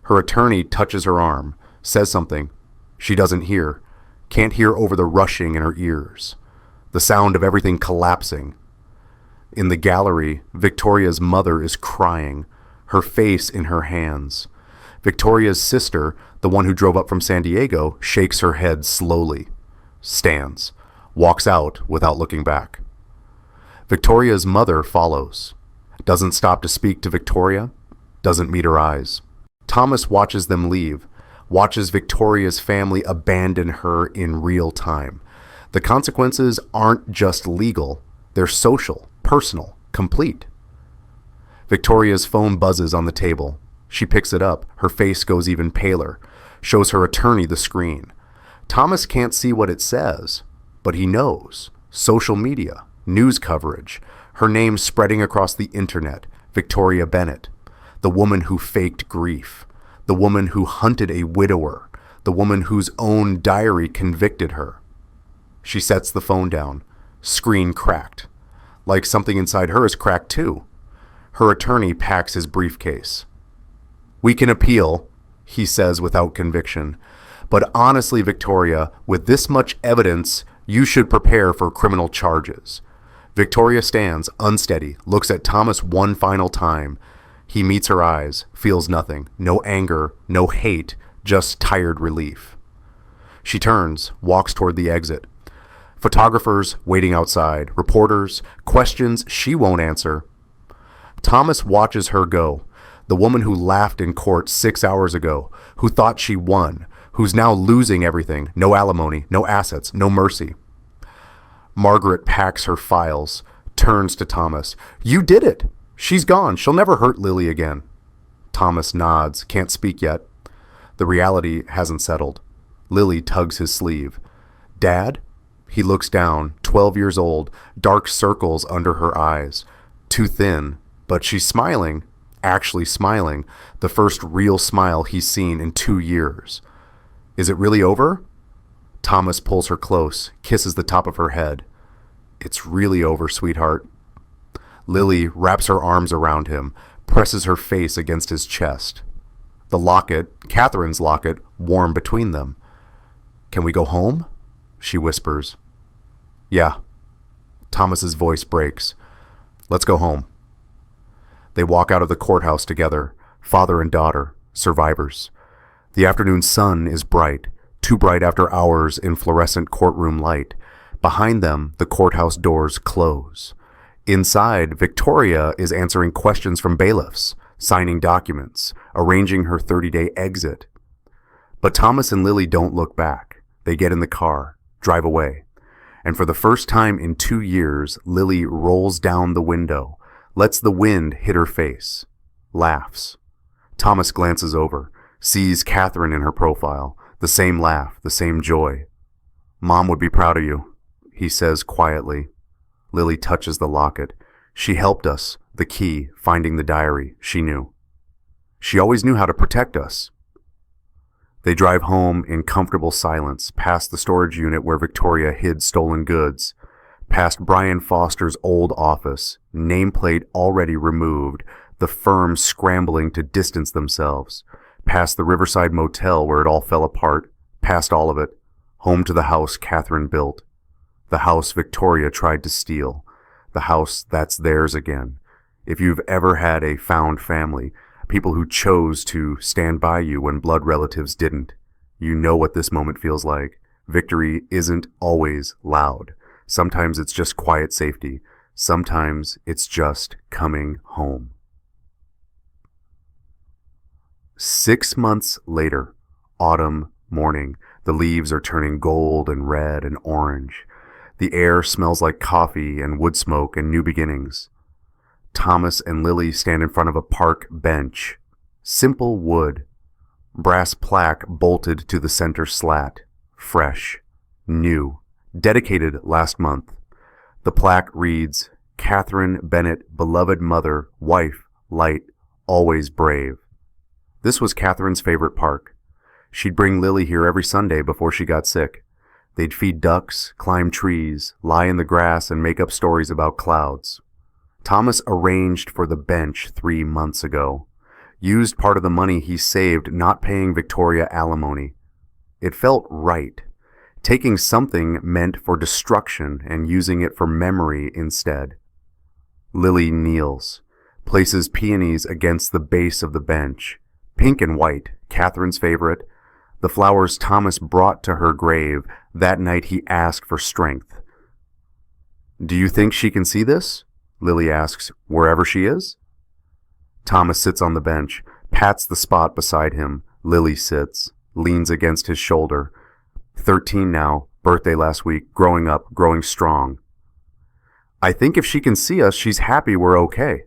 Her attorney touches her arm, says something. She doesn't hear. Can't hear over the rushing in her ears. The sound of everything collapsing. In the gallery, Victoria's mother is crying, her face in her hands. Victoria's sister, the one who drove up from San Diego, shakes her head slowly, stands, walks out without looking back. Victoria's mother follows, doesn't stop to speak to Victoria, doesn't meet her eyes. Thomas watches them leave, watches Victoria's family abandon her in real time. The consequences aren't just legal, they're social, personal, complete. Victoria's phone buzzes on the table. She picks it up. Her face goes even paler. Shows her attorney the screen. Thomas can't see what it says, but he knows. Social media, news coverage, her name spreading across the internet. Victoria Bennett, the woman who faked grief, the woman who hunted a widower, the woman whose own diary convicted her. She sets the phone down. Screen cracked. Like something inside her is cracked too. Her attorney packs his briefcase. We can appeal, he says without conviction. But honestly, Victoria, with this much evidence, you should prepare for criminal charges. Victoria stands, unsteady, looks at Thomas one final time. He meets her eyes, feels nothing. No anger, no hate, just tired relief. She turns, walks toward the exit. Photographers waiting outside, reporters, questions she won't answer. Thomas watches her go. The woman who laughed in court 6 hours ago, who thought she won, who's now losing everything, no alimony, no assets, no mercy. Margaret packs her files, turns to Thomas. You did it! She's gone. She'll never hurt Lily again. Thomas nods, can't speak yet. The reality hasn't settled. Lily tugs his sleeve. Dad? He looks down, 12 years old, dark circles under her eyes. Too thin, but she's smiling. Actually smiling, the first real smile he's seen in 2 years. Is it really over? Thomas pulls her close, kisses the top of her head. It's really over, sweetheart. Lily wraps her arms around him, presses her face against his chest. The locket, Catherine's locket, warm between them. Can we go home? She whispers. Yeah. Thomas's voice breaks. Let's go home. They walk out of the courthouse together, father and daughter, survivors. The afternoon sun is bright. too bright after hours in fluorescent courtroom light. Behind them, the courthouse doors close. Inside, Victoria is answering questions from bailiffs, signing documents, arranging her 30-day exit. But Thomas and Lily don't look back. They get in the car, drive away. And for the first time in 2 years, Lily rolls down the window, lets the wind hit her face, laughs. Thomas glances over, sees Catherine in her profile, the same laugh, the same joy. "Mom would be proud of you," he says quietly. Lily touches the locket. She helped us, the key, finding the diary, she knew. She always knew how to protect us. They drive home in comfortable silence, past the storage unit where Victoria hid stolen goods, past Brian Foster's old office, nameplate already removed, the firm scrambling to distance themselves, past the Riverside Motel where it all fell apart, past all of it, home to the house Catherine built, the house Victoria tried to steal, the house that's theirs again. If you've ever had a found family, people who chose to stand by you when blood relatives didn't, you know what this moment feels like. Victory isn't always loud. Sometimes it's just quiet safety. Sometimes it's just coming home. 6 months later, autumn morning, the leaves are turning gold and red and orange. The air smells like coffee and wood smoke and new beginnings. Thomas and Lily stand in front of a park bench. Simple wood. Brass plaque bolted to the center slat. Fresh. New. Dedicated last month. The plaque reads, "Catherine Bennett, beloved mother, wife, light, always brave." This was Catherine's favorite park. She'd bring Lily here every Sunday before she got sick. They'd feed ducks, climb trees, lie in the grass, and make up stories about clouds. Thomas arranged for the bench 3 months ago. Used part of the money he saved not paying Victoria alimony. It felt right. Taking something meant for destruction and using it for memory instead. Lily kneels, places peonies against the base of the bench. Pink and white, Catherine's favorite. The flowers Thomas brought to her grave that night he asked for strength. "Do you think she can see this?" Lily asks, "wherever she is?" Thomas sits on the bench, pats the spot beside him. Lily sits, leans against his shoulder. 13 now, birthday last week, growing up, growing strong. "I think if she can see us, she's happy we're okay,"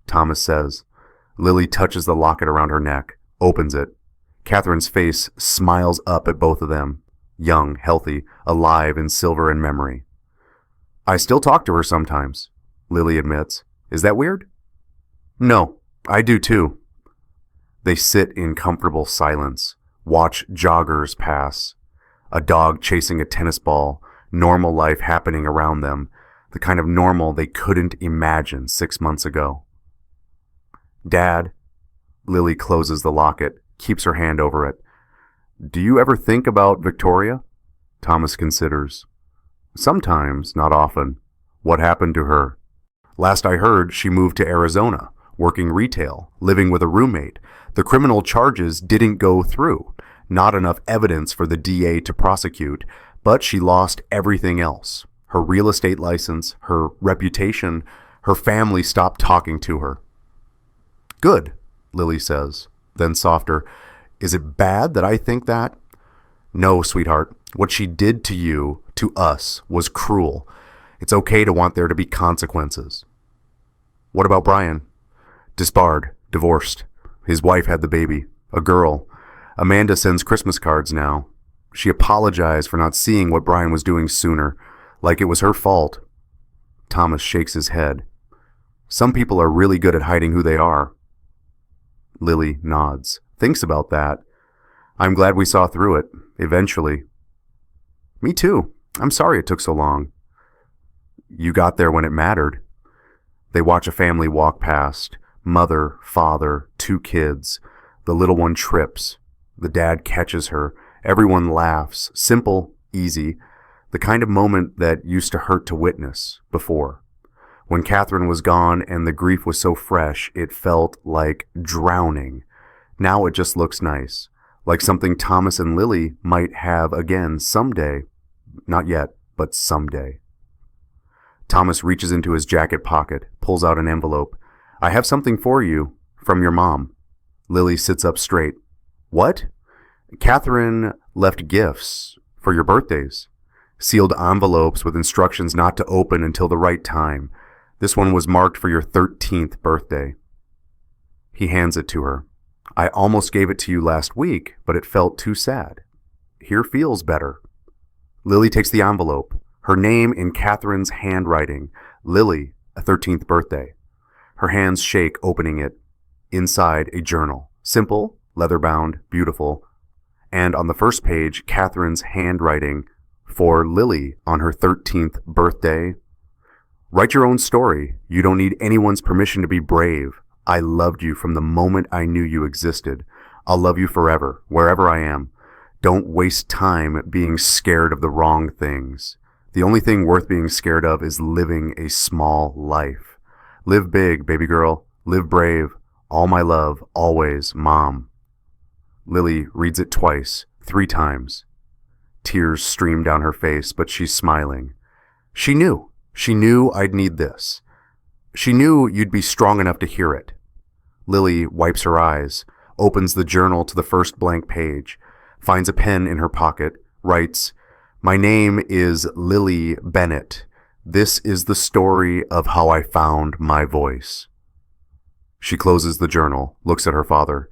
Thomas says. Lily touches the locket around her neck, opens it. Catherine's face smiles up at both of them, young, healthy, alive in silver and memory. "I still talk to her sometimes," Lily admits. "Is that weird?" "No, I do too." They sit in comfortable silence, watch joggers pass, a dog chasing a tennis ball, normal life happening around them, the kind of normal they couldn't imagine 6 months ago. "Dad," Lily closes the locket, keeps her hand over it. "Do you ever think about Victoria?" Thomas considers. "Sometimes, not often. What happened to her?" "Last I heard, she moved to Arizona, working retail, living with a roommate. The criminal charges didn't go through. Not enough evidence for the DA to prosecute, but she lost everything else. Her real estate license, her reputation, her family stopped talking to her." "Good," Lily says, then softer. "Is it bad that I think that?" "No, sweetheart. What she did to you, to us, was cruel. It's okay to want there to be consequences." "What about Brian?" "Disbarred, divorced. His wife had the baby, a girl. Amanda sends Christmas cards now. She apologized for not seeing what Brian was doing sooner, like it was her fault." Thomas shakes his head. "Some people are really good at hiding who they are." Lily nods, thinks about that. "I'm glad we saw through it, eventually." "Me too. I'm sorry it took so long." "You got there when it mattered." They watch a family walk past. Mother, father, 2 kids. The little one trips. The dad catches her. Everyone laughs. Simple, easy. The kind of moment that used to hurt to witness before. When Catherine was gone and the grief was so fresh, it felt like drowning. Now it just looks nice. like something Thomas and Lily might have again someday. Not yet, but someday. Thomas reaches into his jacket pocket, pulls out an envelope. "I have something for you, from your mom." Lily sits up straight. "What?" "Catherine left gifts for your birthdays. Sealed envelopes with instructions not to open until the right time. This one was marked for your 13th birthday. He hands it to her. "I almost gave it to you last week, but it felt too sad. Here feels better." Lily takes the envelope. Her name in Catherine's handwriting. Lily, a 13th birthday. Her hands shake opening it. Inside, a journal. Simple, leather-bound, beautiful. And on the first page, Catherine's handwriting, "For Lily on her 13th birthday. Write your own story. You don't need anyone's permission to be brave. I loved you from the moment I knew you existed. I'll love you forever, wherever I am. Don't waste time being scared of the wrong things. The only thing worth being scared of is living a small life. Live big, baby girl. Live brave. All my love, always, Mom." Lily reads it twice, 3 times. Tears stream down her face, but she's smiling. She knew. She knew I'd need this. She knew you'd be strong enough to hear it. Lily wipes her eyes, opens the journal to the first blank page, finds a pen in her pocket, writes, "My name is Lily Bennett. This is the story of how I found my voice." She closes the journal, looks at her father.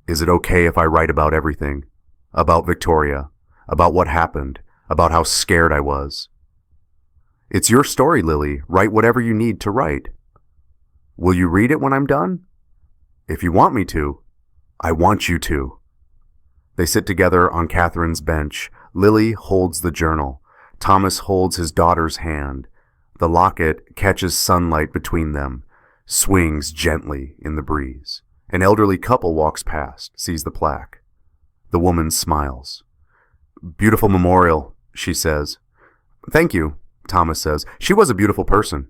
"Is it okay if I write about everything? About Victoria, about what happened, about how scared I was?" "It's your story, Lily. Write whatever you need to write." "Will you read it when I'm done?" "If you want me to." "I want you to." They sit together on Catherine's bench. Lily holds the journal. Thomas holds his daughter's hand. The locket catches sunlight between them, swings gently in the breeze. An elderly couple walks past, sees the plaque. The woman smiles. "Beautiful memorial," she says. "Thank you," Thomas says. "She was a beautiful person."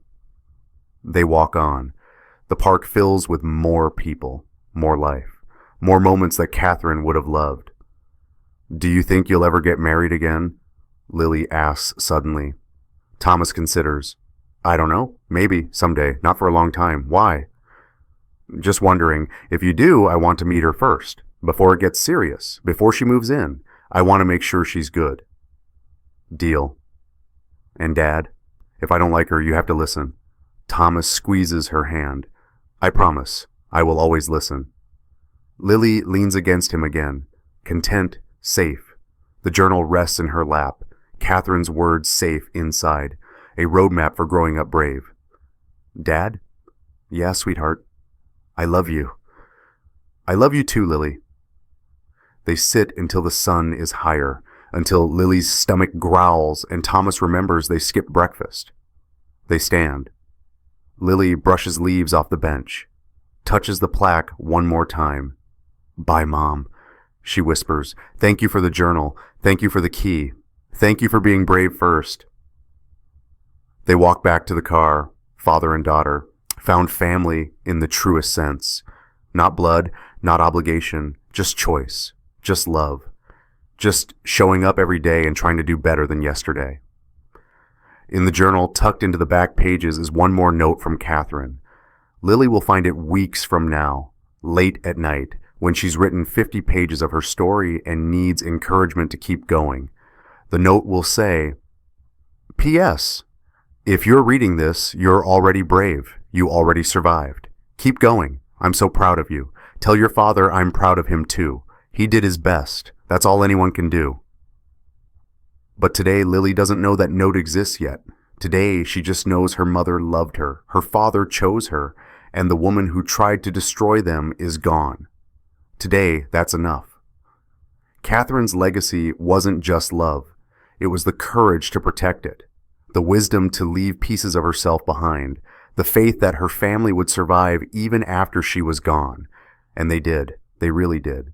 They walk on. The park fills with more people, more life, more moments that Catherine would have loved. "Do you think you'll ever get married again?" Lily asks suddenly. Thomas considers. "I don't know. Maybe, someday. Not for a long time. Why?" "Just wondering. If you do, I want to meet her first. Before it gets serious. Before she moves in. I want to make sure she's good." "Deal." "And Dad, if I don't like her, you have to listen." Thomas squeezes her hand. "I promise. I will always listen." Lily leans against him again. Content, safe. The journal rests in her lap. Catherine's words safe inside. A roadmap for growing up brave. "Dad?" "Yeah, sweetheart." "I love you." "I love you too, Lily." They sit until the sun is higher, until Lily's stomach growls and Thomas remembers they skipped breakfast. They stand. Lily brushes leaves off the bench, touches the plaque one more time. "Bye, Mom," she whispers. "Thank you for the journal. Thank you for the key. Thank you for being brave first." They walk back to the car, father and daughter, found family in the truest sense. Not blood, not obligation, just choice, just love, just showing up every day and trying to do better than yesterday. In the journal, tucked into the back pages, is one more note from Catherine. Lily will find it weeks from now, late at night, when she's written 50 pages of her story and needs encouragement to keep going. The note will say, "P.S. If you're reading this, you're already brave. You already survived. Keep going. I'm so proud of you. Tell your father I'm proud of him too. He did his best. That's all anyone can do." But today, Lily doesn't know that note exists yet. Today, she just knows her mother loved her, her father chose her, and the woman who tried to destroy them is gone. Today, that's enough. Catherine's legacy wasn't just love. It was the courage to protect it, the wisdom to leave pieces of herself behind, the faith that her family would survive even after she was gone. And they did. They really did.